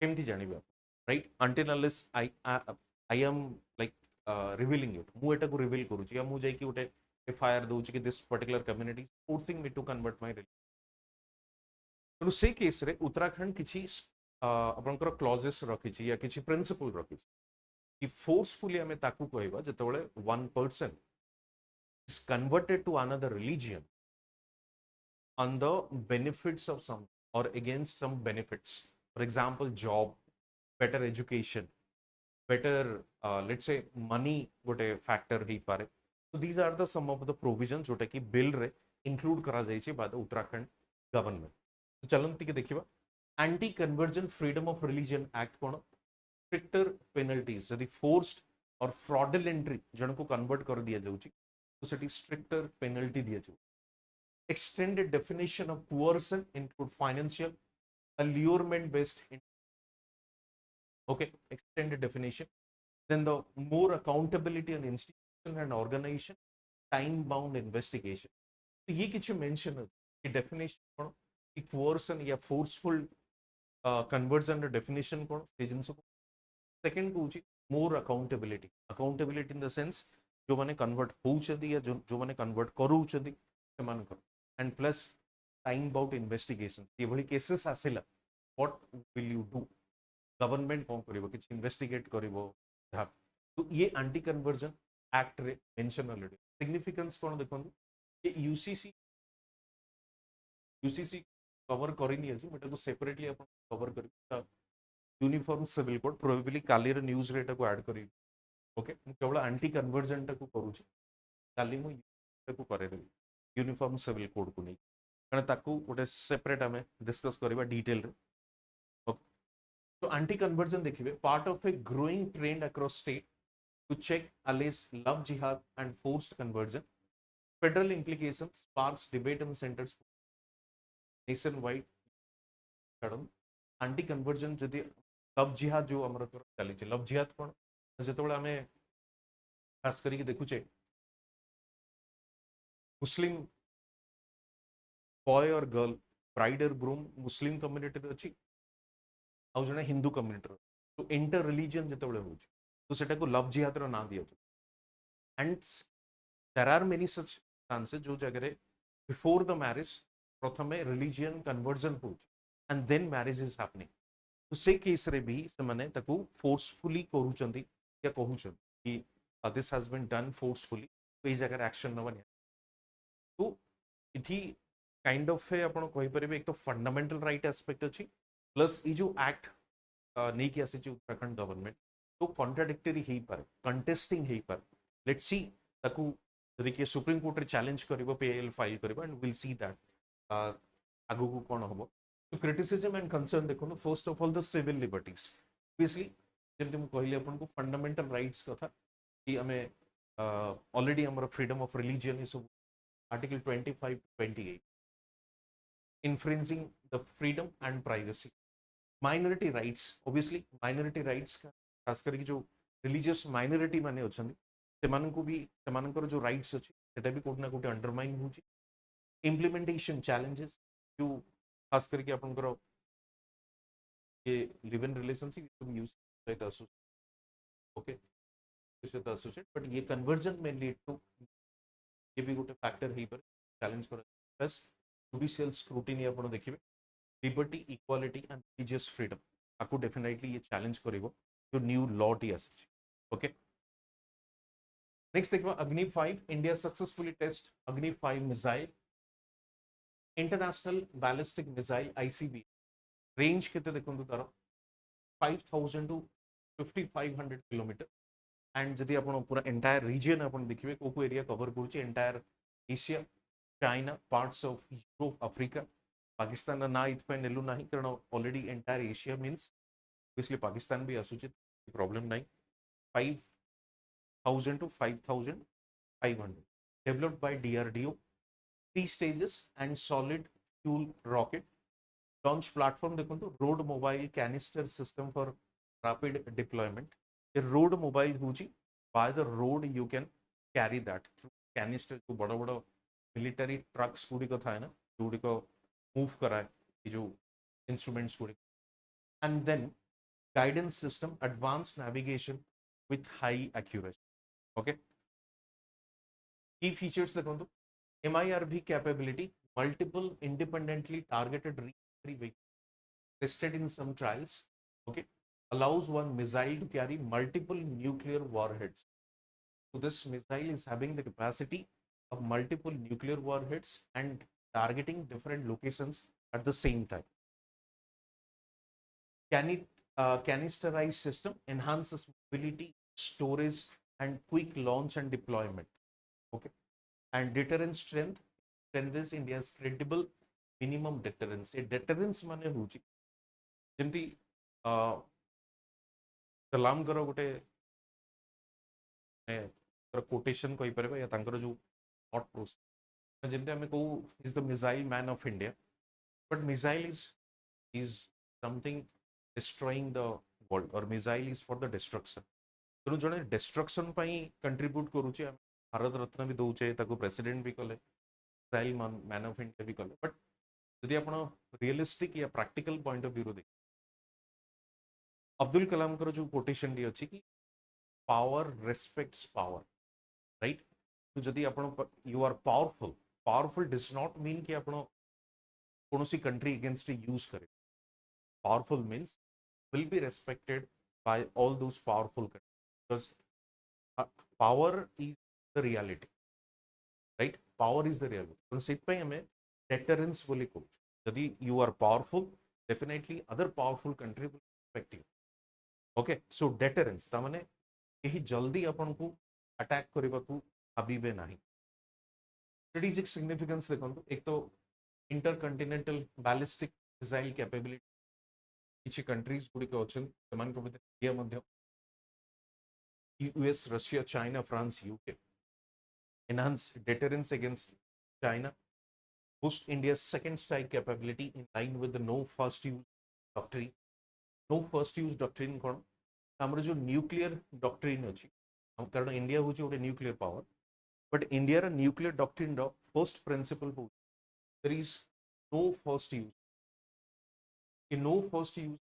केमती जानिबे आप, right? until unless I am like revealing it, मु एटा को रिवील करूची या मु जाई कि उठे एफआईआर दोची कि this particular community forcing me to convert my religion. तेणु से केस रे उत्तराखंड किछि आपनकर क्लॉजेस रखिछि या किछि प्रिंसिपल रखिछि कि फोर्सफुली हमें ताकू कहबा जतबेले one person is converted to another religion on the benefits of some or against some benefits. For example, job, better education, better let's say money गोटे factor ही पारे. So these are the some of the provisions जोटा कि bill रे include करा जाई छै by the Uttarakhand government. तो चलन टिके देखिबा anti conversion freedom of religion act cone stricter penalties यदि फोर्स्ड और फ्रॉडुलेंटली जन को कन्वर्ट कर दिया जाउची तो सेटी स्ट्रिक्टर पेनल्टी दिया जाउ. Extended definition of coercion include financial allurement based. Okay, extended definition. Then the more accountability and institution and organization, time bound investigation. तो ये किसी mention है कि definition कौन कि coercion या forceful conversion definition कौन सेजन को. Second को उची more accountability in the sense जो माने convert हो चंदी या जो माने convert करू चंदी समान करो. And plus time bound investigation. ये बड़ी cases आसेला. What will you do? Government कौन करिवो कि investigate करिवो. तो ये एंटी कन्वर्जन एक्ट रे मेंशन ऑलरेडी सिग्निफिकेंस कोन देखो ये यूसीसी कवर करनी अछि बट को सेपरेटली अपन कवर कर यूनिफॉर्म सिविल कोड प्रोबेबली काली रे न्यूज़ रेटा को ऐड करी ओके मु केवल एंटी कन्वर्जन टा को करूची काली मु को करे देबी यूनिफॉर्म सिविल कोड को नहीं कारण ताकू गोटे सेपरेट हमें डिस्कस करबा डिटेल रे ओके तो एंटी कन्वर्जन देखिबे part of a growing trend across state to check alleged love jihad and forced conversion. Federal implications sparks debate and centers nationwide. Anti conversion जदि लव जिहाद जो हमर चली लव जिहाद कौन जो आम खास करके देखुचे मुस्लिम बॉय और गर्ल ब्राइड और ग्रूम मुस्लिम कम्युनिटी अच्छी आउ जने हिंदू कम्युनिटी तो इंटर रिलीजन जो हो तो सेटा को लव जिहाद रो ना दिया and there are many such chances जो जगह बिफोर द मैरिज प्रथमे रिलीजियन कन्वर्जन हो and then marriage is happening तो से केस रे भी से माने ताकू फोर्सफुली करूचंदी या कहूचंदी कि this has been done forcefully तो ई जगह एक्शन नबनी तो इठी काइंड ऑफ है आपण कहि परिबे एक तो फंडामेंटल राइट एस्पेक्ट अछि प्लस ई जो एक्ट नहीं कि आसी उत्तराखंड गवर्नमेंट तो कॉन्ट्राडिक्टरी ही पर कंटेस्टिंग ही पर लेट्स सी ताकू जदि कि सुप्रीम कोर्ट रे चैलेंज करिवो पीएल फाइल करिवो एंड विल सी दैट आगु को कोन होबो तो क्रिटिसिज्म एंड कंसर्न देखो first of all the civil liberties obviously जेमते मु कहली अपन को फंडामेंटल राइट्स कथा कि हमें ऑलरेडी हमर freedom of religion is article 25 28 infringing the freedom and privacy minority rights obviously minority rights खास करके जो रिलीजियस माइनॉरिटी माने अछंदी सेमानकु भी सेमानकर जो राइट्स अछि सेटा भी कोट ना कोट अंडरमाइन होची इम्प्लीमेंटेशन चैलेंजेस जो खास करके आपनकर ये live in relationship to use with associate okay with associate but ये कन्वर्जन में लीड टू ये भी गोटे फैक्टर ही पर चैलेंज कर प्लस जुडिशियल स्क्रूटिनी आपण देखिबे liberty equality and religious freedom आपको डेफिनेटली ये चैलेंज करिवो जो न्यू लॉ टी आसी ओके नेक्स्ट देखो Agni 5 India successfully test Agni 5 missile international ballistic missile ICB range केते देखंतु तार 5000 टू 5500 किलोमीटर एंड जदि आपण पूरा एंटायर रीजन आपण देखिबे को एरिया कवर करूची entire Asia China parts of Europe Africa Pakistan ना इतपे नेलु नाही कारण ऑलरेडी एंटायर एशिया मीन्स इसलिए पाकिस्तान भी आसूचित प्रॉब्लम नहीं 5000 to 5500 developed by DRDO 3 stages and solid fuel rocket launch platform देखो तो road mobile canister system for rapid deployment ये road mobile Ho Chi by the road you can carry that through canister को बड़ा बड़ा military trucks गुडी को था है ना गुडी को move कराए ये जो instruments Gudi and then guidance system advanced navigation with high accuracy okay key features देखो तो MIRV capability multiple independently targeted re-entry vehicles tested in some trials okay allows one missile to carry multiple nuclear warheads so this missile is having the capacity of multiple nuclear warheads and targeting different locations at the same time canisterized system enhances mobility storage and quick launch and deployment okay and deterrent strength is India's credible minimum deterrence a deterrence माने होची जेमती कलाम करो गोटे quotation कहि परबे या तांकर जो thought process जेमती हमें को is the missile man of India but missile is something destroying the world or missile is for the destruction तेणु जड़े destruction कंट्रीब्यूट करुचे भारत रत्न भी दौचे प्रेसिडेंट भी कले मिसाइल मैन ऑफ इंडिया भी कले बट यदि आप रियलिस्टिक या प्रैक्टिकल पॉइंट ऑफ व्यू देख अब्दुल कलाम जो कोटेशन टी अच्छी कि पावर रेस्पेक्ट्स पावर राइट तो जदि आप you are powerful powerful does not mean कि आप कौन कंट्री अगेंस्ट यूज करें powerful means will be respected by all those powerful countries because power is the reality, right? Power is the reality. So ସେଥିପାଇଁ ଆମେ deterrence ବୋଲି କହୁଛୁ. ଯଦି you are powerful, definitely other powerful country will respect you. Okay, so deterrence ତା ମାନେ କେହି ଜଲ୍ଦି ଆପଣଙ୍କୁ attack କରିବାକୁ ଭାବିବେ ନାହିଁ. Strategic significance ଦେଖନ୍ତୁ, ଏକ ତ intercontinental ballistic missile capability କିଛି countries ଗୁଡ଼ିକ ଅଛନ୍ତି, ସେମାନଙ୍କ ଭିତରେ ଇଣ୍ଡିଆ ମଧ୍ୟ, US, Russia, China, France, UK. Enhance deterrence against China, boost India's second strike capability in line with the no first use doctrine. No first use doctrine कौन? हमारे जो nuclear doctrine अच्छी, हम कारण इंडिया हो जो उड़े nuclear power, but India रा nuclear doctrine रा first principle हो, there is no first use. कि no first use,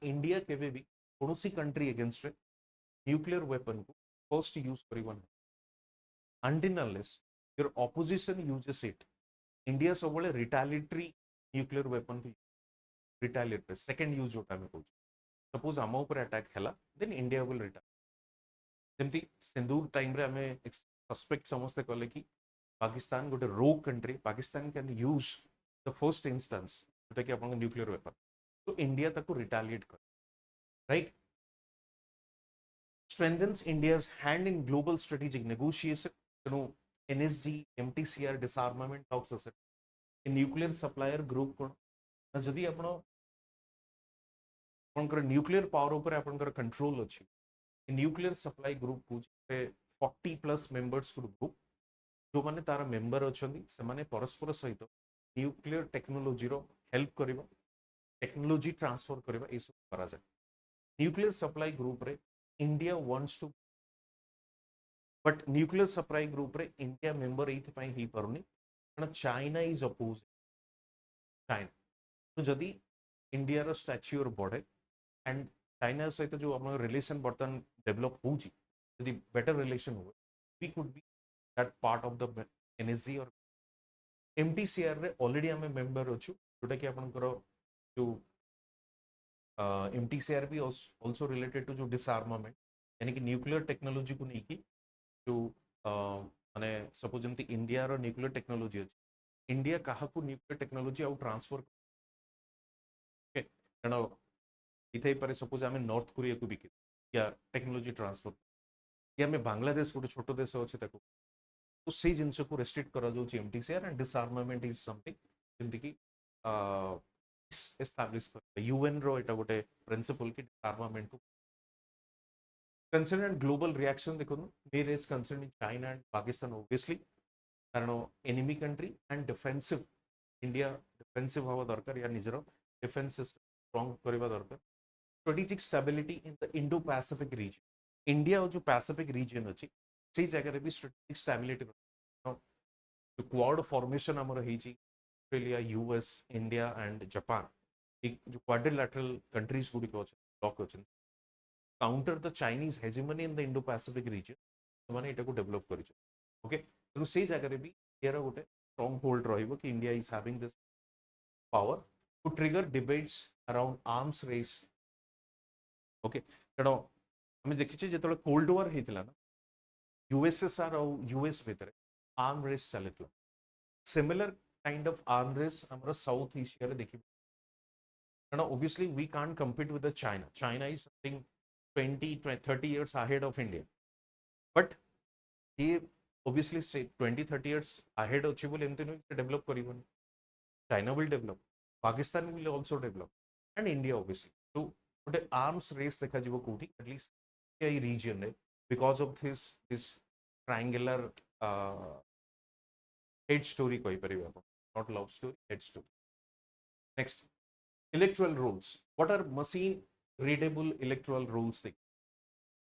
इंडिया के भी कौन सी country against रे nuclear weapon को first use करीबन, until unless your opposition uses it. India सबले retaliatory nuclear weapon को retaliatory second use जोटा में कहूँ. Suppose आम ऊपर अटैक हैला, then India will retaliate. जेमती सिंदूर टाइम रे हमें सस्पेक्ट समझते कले कि पाकिस्तान गोटे rogue country, Pakistan can use the first instance जोटा कि आपन न्यूक्लियर वेपन, तो इंडिया ताको रिटेलिएट कर, right? Strengthens India's hand in global strategic negotiation. You know, NSG, MTCR, disarmament talks as a nuclear supplier group को जदि आपण आपनकर न्यूक्लियर पावर ऊपर आपनकर कंट्रोल अछि, न्यूक्लियर सप्लाई ग्रुप को 40+ मेंबर्स ग्रुप जो माने तारा मेंबर अछंदी, से माने परस्पर सहित न्यूक्लियर टेक्नोलॉजी रो हेल्प करिबा, टेक्नोलॉजी ट्रांसफर करिबा, ए सब करा जाय. न्यूक्लियर सप्लाई ग्रुप रे India wants to, but nuclear supply group रे इंडिया मेंबर एथि पई ही परनी, कारण चाइना इज अपोज. चाइना तो जदि इंडिया रो स्टैच्यूर बढ़े एंड चाइना सहित जो हम रिलेशन बर्तन डेवलप होची, यदि बेटर रिलेशन हो, we could be that part of the NSG और एमटीसीआर रे ऑलरेडी हमें मेंबर अछु, जोटा कि आपनकर जो एमटीसीआर भी आल्सो रिलेटेड टू जो डिसआर्मामेंट, यानी कि न्यूक्लियर टेक्नोलॉजी को नहीं की जो माने सपोज जमती इंडिया रो न्यूक्लियर टेक्नोलॉजी अछि, इंडिया काहा को न्यूक्लियर टेक्नोलॉजी आउ ट्रांसफर के कारण इथे पर सपोज हमें नॉर्थ कोरिया को बिके या टेक्नोलॉजी ट्रांसफर, या में बांग्लादेश गोटे छोट देश अच्छे ताको, तो से जिनस को रेस्ट्रिक्ट करा जाउची MTCR, and disarmament is something जेंति कि एस्टैब्लिश कर यूएन रो एटा गोटे प्रिंसिपल कि डिसआर्मामेंट को कंसर्न. ग्लोबल रिएक्शन देखो, there is concern in China and Pakistan obviously, कारण enemy country and defensive, India defensive हवा दरकार या निजरो डिफेंस सिस्टम स्ट्रांग करबा दरकार. Strategic stability in the Indo-Pacific region. India जो Pacific region अच्छी, सही जगह रे भी strategic stability रखना. जो quad formation हमारा ही जी, Australia, US, India and Japan, एक जो quadrilateral countries गुड़ी को अच्छे, block अच्छे, counter the Chinese hegemony in the Indo-Pacific region, हमारे इटा को develop करी चो. Okay, तो सही जगह रे भी ये रहा गोटे strong hold रही हो कि India is having this power to trigger debates around arms race. Okay, कारण हमें देखिए जेतले कोल्ड वॉर हेतिला ना, यूएसएसआर और यूएस भितर आर्म रेस चलतला, similar kind of arm race हमरा साउथ एशिया रे देखि, कारण obviously we can't compete with the China. China is something 20-30 years ahead of India, but ये obviously say 20-30 years ahead अच्छी बोले एमते नो डेवलप करिबन. China will develop, Pakistan will also develop, and India obviously. So गोटे arms race देखा जीवो कोठी एटलीस्ट ए रीजन रे, because of this triangular head story कहि परिबे आपण, not love story, head story. Next, electoral rolls. What are machine readable electoral rolls? देख,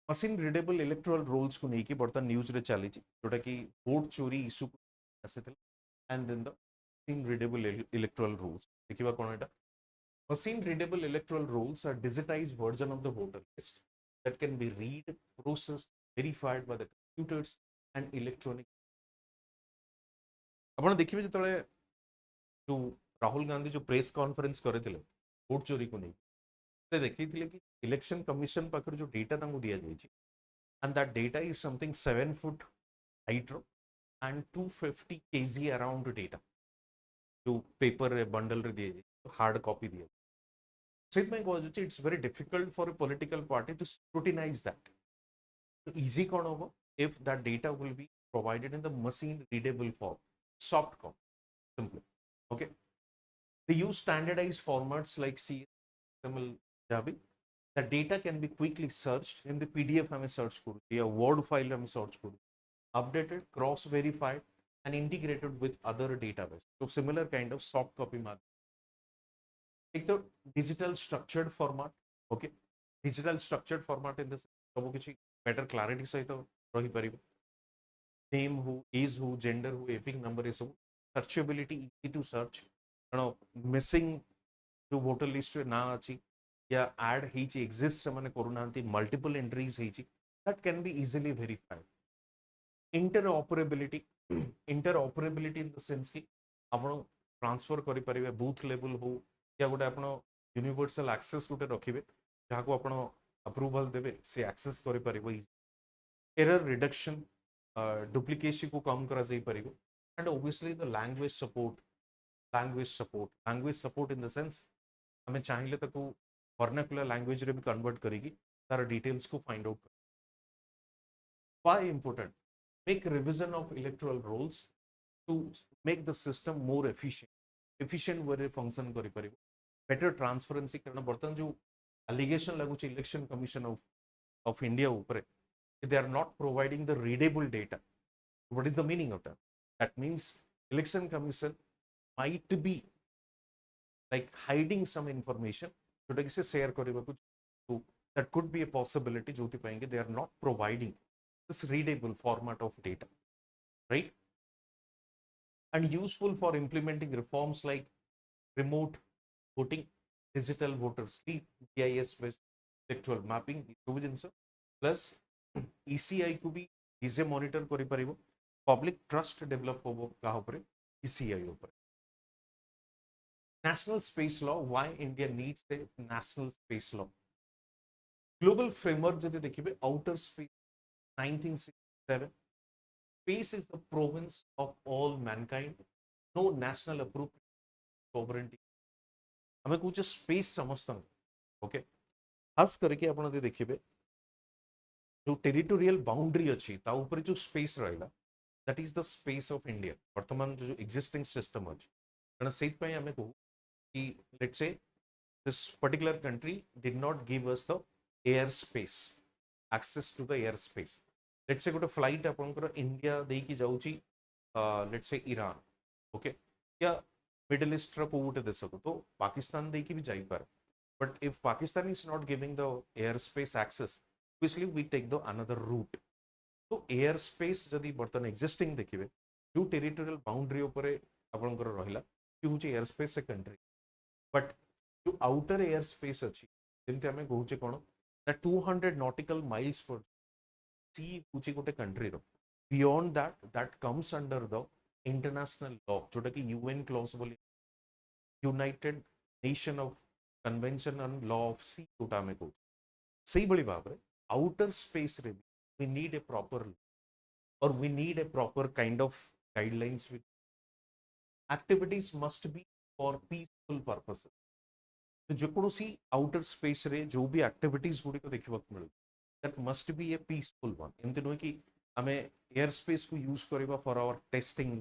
machine readable electoral rolls को नेकी बर्तन न्यूज रे चली छी, जोटा कि वोट चोरी इशू आसेतल, and then the machine readable electoral rolls देखिबा कोन एटा. Machine readable electoral rolls are digitized version of the voter list that can be read, processed, verified by the computers and electronic. आपण देखिबे जतले जो राहुल गांधी जो press conference करथिले vote चोरी को नहीं, से देखिथिले कि इलेक्शन कमिशन पाखर जो डेटा तांको दिया जाई छी, and that data is something 7 foot height and 250 kg around data जो paper bundle रे दिए hard copy दिए ସେଥିପାଇଁ କୁହାଯାଉଛି it's very difficult for a political party to scrutinize that. Easy କ'ଣ ହବ if that data will be provided in the machine readable form, soft copy, simply. Okay, they use standardized formats like CSML, Java. The data can be quickly searched in the PDF हमें search करूँ या Word file हमें search करूँ, updated, cross verified and integrated with other database. So similar kind of soft copy माध्यम. एक तो digital structured format. Okay, digital structured format in this सब किसी better clarity सहित रही परिबो. Name who, age who, gender who, epic number is searchability, easy to search. Missing जो voter list ना अच्छी या add ହେଇଛି exist ସେମାନେ କରୁନାହାନ୍ତି multiple entries ହେଇଛି, that can be easily verified. Interoperability in the sense कि आपण ट्रांसफर करि परिबे बूथ लेवल हो या गोटे आपण यूनिवर्सल एक्सेस गोटे रखिबे जाको आपण अप्रूवल देबे से एक्सेस करि परिबो. एरर रिडक्शन, डुप्लीकेसी को कम करा जाई परिबो. And obviously the language support in the sense हमें चाहिए ताको वर्नाकुलर लैंग्वेज रे भी कन्वर्ट करेगी तार डिटेल्स को find out. Why important? Make revision of electoral rolls to make the system more efficient way function करि परिबो. बेटर ट्रांसपेरेंसी कारण बर्तन जो एलिगेशन लागु छि इलेक्शन कमिशन ऑफ इंडिया ऊपर they are not providing the readable data. What is the meaning of that? That means election commission might be like hiding some information so that share karibaku. So that could be a possibility jyoti paenge they are not providing this readable format of data, right? And useful for implementing reforms like remote voting, digital voter sleep, GIS based electoral mapping, plus ECI को भी इसे monitor करि परिबो. Public trust develop होबो का ऊपर ECI ऊपर. National space law, why India needs a national space law. Global framework जदि देखिबे outer space 1967, space is the province of all mankind, no national approved sovereignty. हमें कुछ स्पेस समझता. ओके, खास करके आपण जदि देखिबे जो टेरिटोरियल बाउंड्री अच्छी ता ऊपर जो स्पेस रहिला that is the space of India. वर्तमान जो एग्जिस्टिंग सिस्टम अच्छी कारण सेत पय हमें कहू कि let's say this particular country did not give us the air space, access to the air space. Let's say गोटे फ्लाइट आपनकर इंडिया दे की जाउची लेट्स से ईरान, ओके, या मिडिल ईस्ट रो कोटे देश को तो पाकिस्तान दे की भी जाई पार. But if Pakistan is not giving the air space access, obviously we take the another route. So air space जदि बर्तन existing देखिबे जो territorial boundary ऊपर आपनकर रहिला कि होची एयर स्पेस से कंट्री. बट जो आउटर एयर स्पेस अछि जेंते हमें कहूचे कोन ना 200 nautical miles पर सी होची गोटे कंट्री रो. Beyond that comes under the international law जोटा कि यूएन क्लॉज बोली United Nation of convention on law of sea जोटा हमें कहू. सही बड़ी भाव रे outer space रे we need a proper or we need a proper kind of guidelines with activities must be for peaceful purposes. तो जो कोनोसी outer space रे जो भी activities गुडी को देखिबा मिल that must be a peaceful one. एमते न कि हमें एयर स्पेस को यूज करबा फॉर आवर टेस्टिंग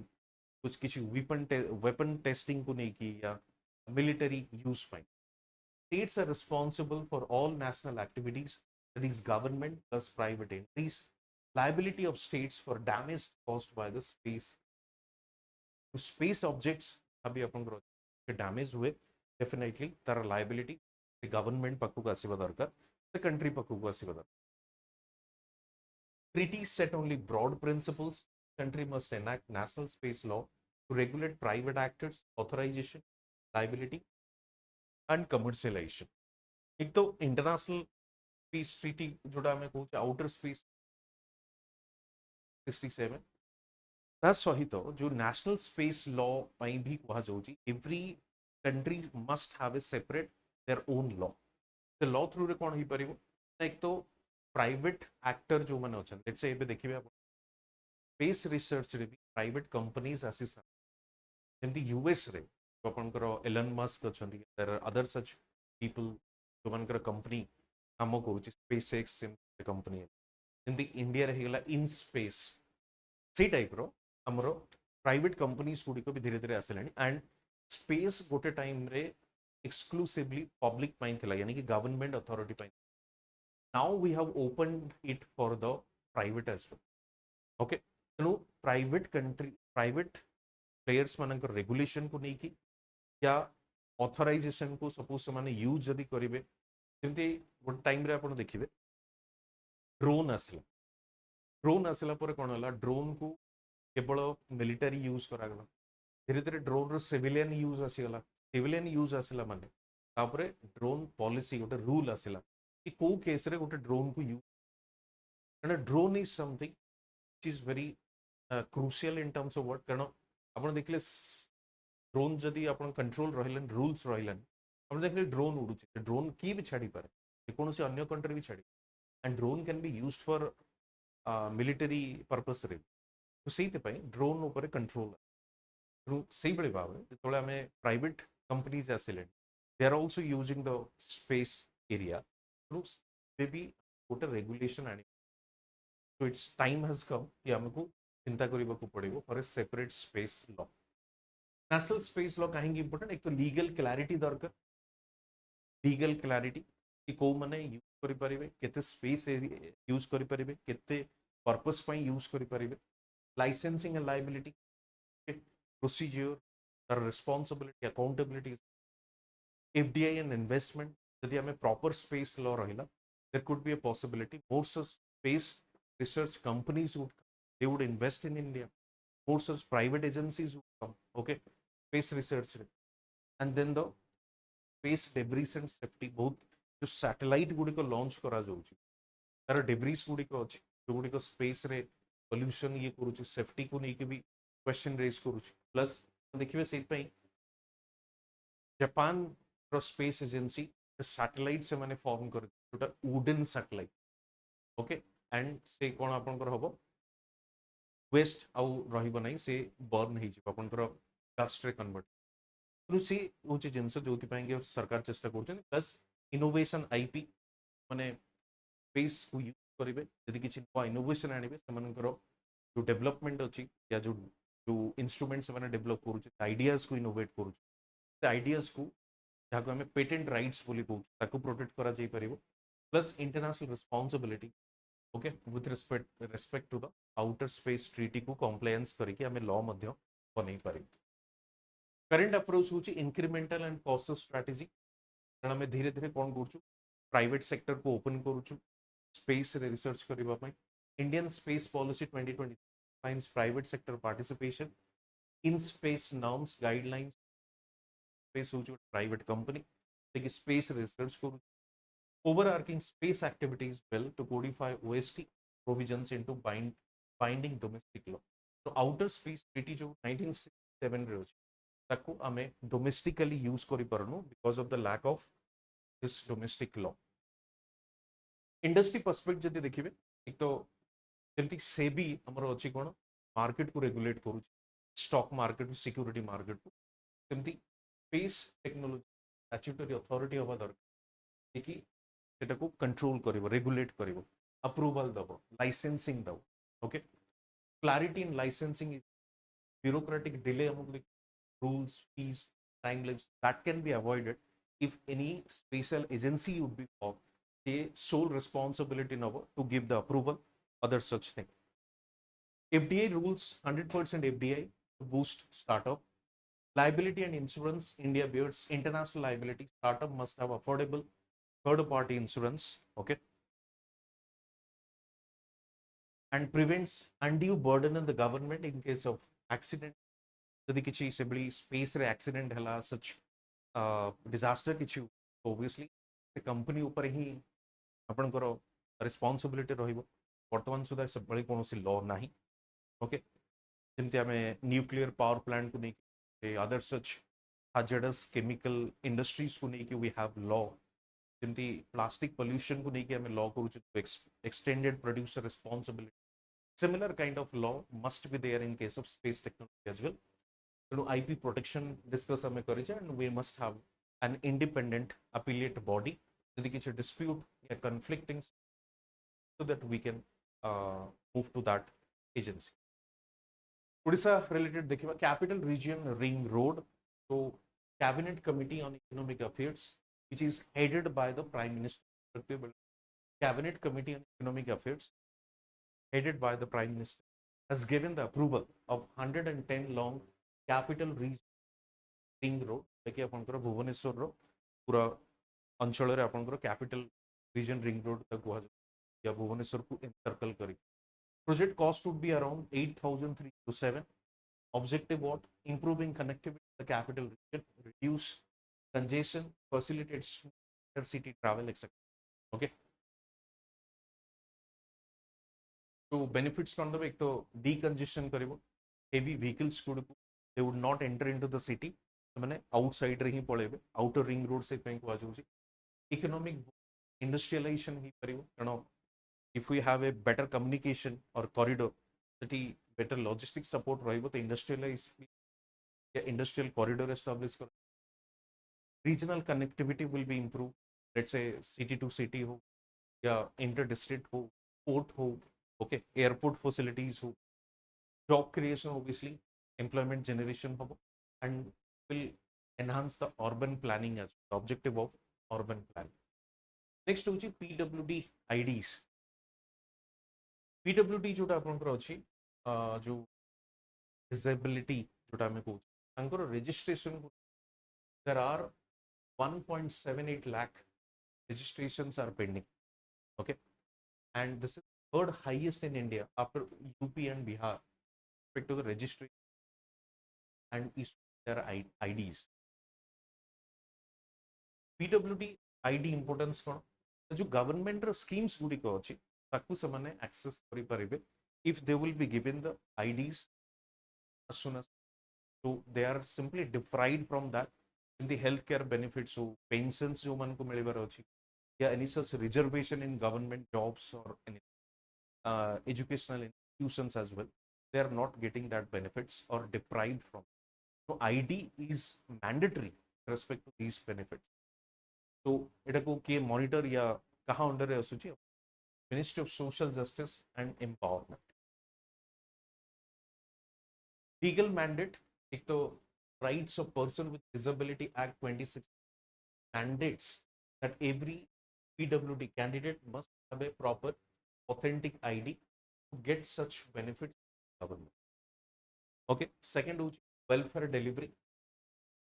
कुछ किसी वेपन टेस्टिंग को नहीं की या military use fine. States are responsible for all national activities, that is government plus private entities. Liability of states for damage caused by the space. So space objects अभी अपन को damage हुए definitely Tara liability the government पक्कू का आसीबा दरकार, the country पक्कू का आसीबा दरकार. Treaties set only broad principles. Country must enact national space law to regulate private actors, authorization, liability and commercialization. एक तो international peace treaty जोड़ा हमें कहूँ आउटर स्पेस 67 ता सहित जो नेशनल स्पेस लॉ पई भी कहा जाउची every country must have a separate their own law. The law through रे कोन ही परिबो एक तो प्राइवेट एक्टर जो मैंने अच्छा लेट्स से एबे देखिबे आप स्पेस रिसर्च रे भी प्राइवेट कंपनीज आसी सा जेमती यूएस रे तो आपनकर एलन मस्क अछंती there are other such people जो मानकर कंपनी काम करूची स्पेस एक्स कंपनी जेमती इंडिया रे हेगला इन स्पेस से टाइप रो हमरो प्राइवेट कंपनीज गुडी को भी धीरे धीरे आसलानी एंड स्पेस गोटे टाइम रे एक्सक्लूसिवली पब्लिक पाइन थिला यानी कि गवर्नमेंट अथॉरिटी पाइन now we have opened it for the private as well okay तेणु प्राइवेट कंट्री प्राइवेट प्लेयर्स मानकर रेगुलेशन को नहीं कि या ऑथराइजेशन को सपोज से माने यूज जदी करिवे जेमती गोटे टाइम रे आपण देखिबे ड्रोन आसला पर कोन होला ड्रोन को केवल मिलिटरी यूज करागला धीरे धीरे ड्रोन रो सिविलियन यूज आसीगला सिविलियन यूज आसला माने तापरे ड्रोन पॉलिसी गोटे रूल आसला कि को केस रे गोटे ड्रोन को यूज कारण drone is something which is very crucial in terms of what कारण आपण देखले ड्रोन जदी आपण कंट्रोल रहिलन रूल्स रहिलन आपण देखले ड्रोन उडुची ड्रोन की भी छाडी पारे कोनोसी अन्य कंट्री भी छाडी and drone can be used for military purpose रे तो सेति पई ड्रोन ऊपर कंट्रोल से भाव जो आम प्राइवेट कंपनीज आसिले they are also using the space area तेणु भी गोटे रेगुलेशन आनी so it's time has come कि आमको चिंता करने को पड़ो for a separate space law national space law कहीं इंपोर्टेंट एक तो लीगल क्लैरिटी दरकार लीगल क्लैरिटी कि कौ मैंने यूज करें केते स्पेस यूज करें केते पर्पस पई यूज करें licensing and liability procedure, the responsibility, accountability, FDI and investment. यदि हमें proper space law रहिला, there could be a possibility more such space research companies would come. They would invest in India. More such private agencies would come. Okay, space research and then the space debris and safety. बहुत जो satellite Gudi को launch करा जाऊँगी, तार debris Gudi को अच्छी, जो गुड़ी को space रे pollution ये करूँगी, safety को नहीं कि भी question raise करूँगी. प्लस देखिए से जापान रो स्पेस एजेंसी सैटेलाइट से माने फॉर्म कर जोटा वुडन सैटेलाइट ओके एंड से कोन आपनकर हबो वेस्ट आउ रहिबो नै से बर्न हे जिवो आपनकर डस्ट रे कन्वर्ट तो से होची जिंस जोति पाएंगे सरकार चेष्टा करछन प्लस इनोवेशन आईपी माने स्पेस को यूज करिवे यदि किछि नवा इनोवेशन आनिबे समनकर जो डेवलपमेंट अछि या जो इंस्ट्रूमेंट्स मैंने डेवलप करूँ आइडियाज को इनोवेट करूँ आइडियाज को जहाँ आम पेटेंट राइट्स बोली कहूँ प्रोटेक्ट करा जाई परिबो plus international responsibility okay with respect to the outer space treaty को कंप्लायंस करके आम लॉ मध्य बनै पारि करंट अप्रोच होची इंक्रीमेंटल एंड कॉस्ट स्ट्रेटजी कारण आम धीरे धीरे कौन करूँ प्राइवेट सेक्टर को ओपन करूँ स्पेस रिसर्च करने Indian space policy 2020 finds private sector participation in space norms guidelines space private company like space research को overarching space activities well to codify OST provisions into binding domestic law तो outer space treaty जो 1967 रे अछि ताको आमे domestically use करि परनु because of the lack of this domestic law industry perspective जदि देखिबे एक तो जेमती सेबी हमर अछि कोन मार्केट को रेगुलेट करू स्टॉक मार्केट सिक्योरिटी मार्केट को सेमती स्पेस टेक्नोलॉजी स्टैट्यूटरी अथॉरिटी होबा दरकार कि सेटा को कंट्रोल करिवो रेगुलेट करिवो अप्रूवल दबो लाइसेंसिंग दबो okay clarity in licensing is bureaucratic delay among the rules fees timelines that can be avoided if any special agency would be formed a sole responsibility now to give the approval other such thing FDA rules 100% FDA to boost startup liability and insurance India bears international liability startup must have affordable third party insurance okay and prevents undue burden on the government in case of accident यदि किसी से बड़ी space रे accident हला सच disaster किछि obviously से company ऊपर ही आपनकर रिस्पांसिबिलिटी रहिबो वर्तमान सुधा से बड़ी कोनोसी लॉ नाही ओके जेमति हमें न्यूक्लियर पावर प्लांट को नहीं other such hazardous chemical industries को नहीं कि वी हैव लॉ जमती प्लास्टिक पोल्यूशन को नहीं कि हमें लॉ करूँ extended producer responsibility similar kind of law must be there in case of space technology as well. So IP protection discuss hame kariche and we must have an independent appellate body jodi kichhi dispute ya conflicting so that we can move to that agency. Odisha related dekhiba capital region ring road. So cabinet committee on economic affairs which is headed by the prime minister. Cabinet committee on economic affairs headed by the Prime Minister, has given the approval of 110 long capital ring road. देखिए आपनकर भुवनेश्वर रो पूरा अंचल रे आपनकर capital region ring road तक हुआ या भुवनेश्वर को एनसर्कल करी. Project cost would be around 8,307. Objective what? Improving connectivity to the capital region, reduce congestion, facilitate intercity travel, etc. Okay. तो बेनिफिट्स कौन दबे एक तो डीकंजेशन करिवो हेवी व्हीकल्स गुड को they would not enter into the city माने outside रे ही पळेबे आउटर रिंग रोड से पें को आजु इकोनॉमिक इंडस्ट्रियलाइजेशन ही करिवो कनो if we have a better communication और corridor city better logistic support रहिबो तो इंडस्ट्रियलाइज या इंडस्ट्रियल कॉरिडोर एस्टैब्लिश कर regional connectivity will be improve let's say city to city हो या इंटर डिस्ट्रिक्ट हो पोर्ट हो okay airport facilities ho job creation obviously employment generation hobo and will enhance the urban planning as the objective of urban planning. Next hochi pwd ids pwd जोटा आपनकर अछि जो disability जोटा हमें कहू तांकर registration there are 1.78 lakh registrations are pending. Okay, and this is third highest in India after UP and Bihar respect to the registration and issue their IDs. PWD ID importance कौन जो government schemes गुडी को अछि ताकू समाने access करि परिबे if they will be given the IDs as soon as so they are simply deprived from that in the healthcare benefits so pensions जो मन को मिलिबार अछि या any such reservation in government jobs or anything. Educational institutions as well, they are not getting that benefits or deprived from. So ID is mandatory with respect to these benefits. So it को के monitor या कहाँ under है असुची Ministry of Social Justice and Empowerment. Legal mandate एक तो Rights of Person with Disability Act 26 mandates that every PWD candidate must have a proper authentic ID to get such benefits from government. Okay, second होची welfare delivery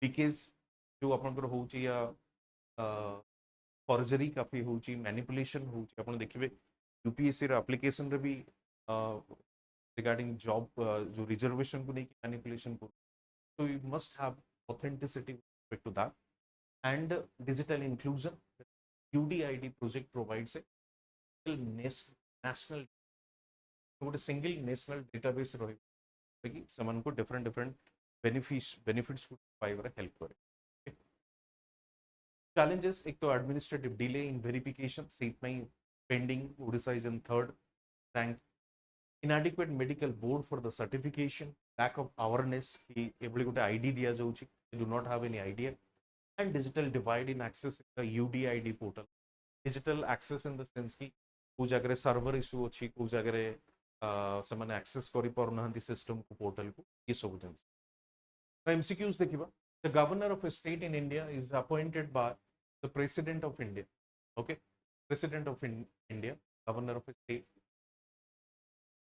because जो आपनकर होची या forgery काफी होची manipulation होची अपन देखिबे UPSC रे application रे भी regarding job जो reservation को नहीं की manipulation को so you must have authenticity with respect to that and digital inclusion. UDID project provides a national गोटे सिंगल नेशनल डेटाबेस रही कि समान को डिफरेंट डिफरेंट बेनिफिट्स को पाइबार हेल्प करे. चैलेंजेस एक तो administrative delay in verification seat में pending Odisha is in third rank. inadequate medical board for the certification, lack of awareness कि एबले गोटे आईडी दिया जाउची they do not have any idea and digital divide in access the UDID portal. Digital access in the sense कि को जगह server issue अछि को जगह समान एक्सेस करि परनाहंती सिस्टम को पोर्टल को ये सब जन. MCQs देखिबा the governor of a state in India is appointed by the president of India. Okay, president of India, governor of a state.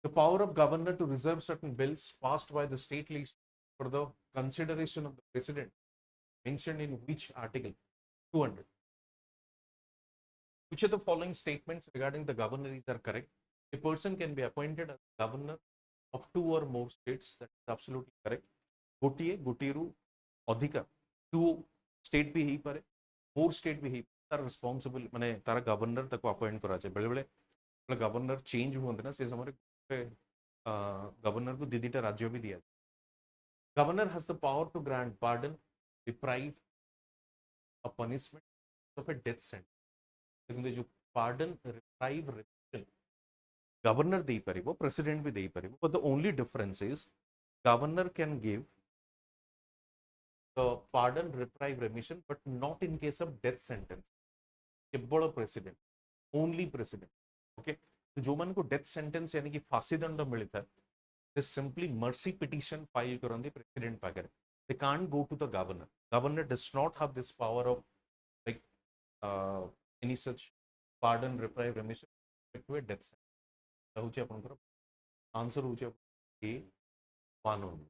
The power of governor to reserve certain bills passed by the state legislature for the consideration of the president mentioned in which article? 200. Which of the following statements regarding the governories are correct? A person can be appointed as governor of 2 or more states. That is absolutely correct. गोटिए गोटिरु अधिका 2 state भी ही पारे 4 state भी ही तार responsible माने तार governor तक appoint करा जाय. बेले बेले गवर्नर चेंज होते ना से समय गवर्नर को दीदीटा राज्य भी दिया. Governor has the power to grant pardon, deprive, a punishment of a death sentence. देखते जो पार्डन रिप्राइव रिमिशन गवर्नर दे परिबो प्रेसिडेंट भी दे परिबो but the only difference is governor can give the pardon reprieve remission but not in case of death sentence केवल president only president okay तो जो मन को डेथ सेंटेंस यानी कि फांसी दंड मिलता है they simply mercy petition file करंदी president पाकर they can't go to the governor does not have this power of like any such pardon reprieve remission to a death sentence होची आपनकर आंसर होची ए 1 only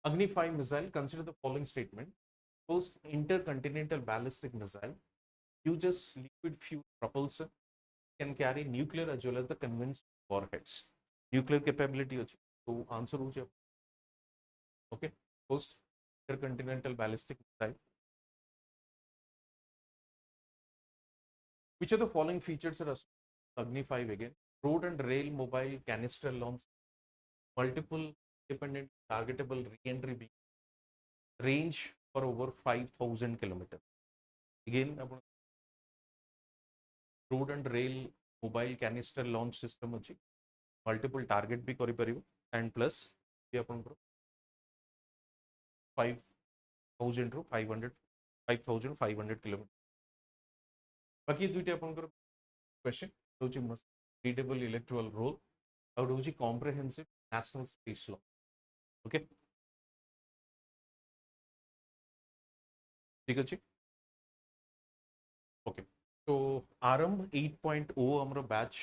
Agni 5 missile consider the following statement post intercontinental ballistic missile uses liquid fuel propulsion can carry nuclear as well as the conventional warheads nuclear capability ଅଛି तो answer हो जाए okay post intercontinental ballistic missile which of the following features are Agni 5 again road and rail mobile canister launch multiple independent targetable re-entry beam range for over 5000 kilometers again road and rail mobile canister launch system अछि multiple target भी करि परिबो and plus ये अपन 5000 ରୁ 500 5500 kilometre बाकी दुईटा आपनकर question होची must readable electoral roll और होची comprehensive national space law okay ठीक अछि ओके तो आरंभ 8.0 हमरो बैच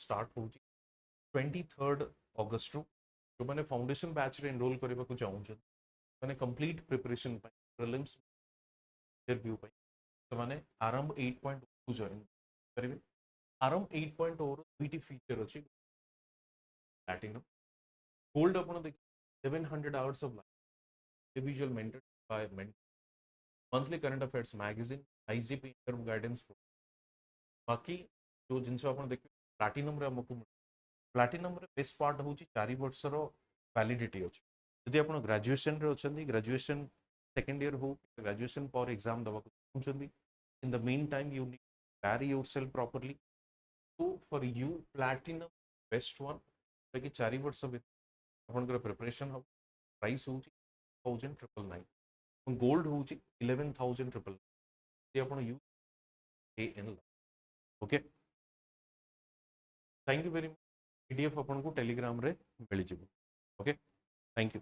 स्टार्ट होची 23rd अगस्त रू जो माने फाउंडेशन बैच रे एनरोल करबा को चाहू छ माने कंप्लीट प्रिपरेशन पाई प्रीलिम्स इंटरव्यू पाई तो माने आरंभ 8.0 जॉइन करिवे आरंभ 8.0 रो दुईटी फीचर अछि प्लैटिनम गोल्ड अपन देख 700 hours of life individual mentor bimonthly current affairs magazine IGP interview guidance बाकी जो जिनसे अपन देख प्लैटिनम रे हमको प्लैटिनम रे बेस्ट पार्ट होची 4 वर्ष रो वैलिडिटी अछि यदि आपण ग्रेजुएशन रे अछंदी ग्रेजुएशन सेकंड ईयर हो ग्रेजुएशन पर एग्जाम दवा को in the meantime you need to prepare yourself properly so for you platinum best one like 4 वर्ष of आपनकर प्रिपरेशन हो प्राइस होची 1999 गोल्ड होची 11000 ये आपण यू ए एन okay thank you very much PDF आपन को टेलीग्राम रे मिल जिवो ओके थैंक यू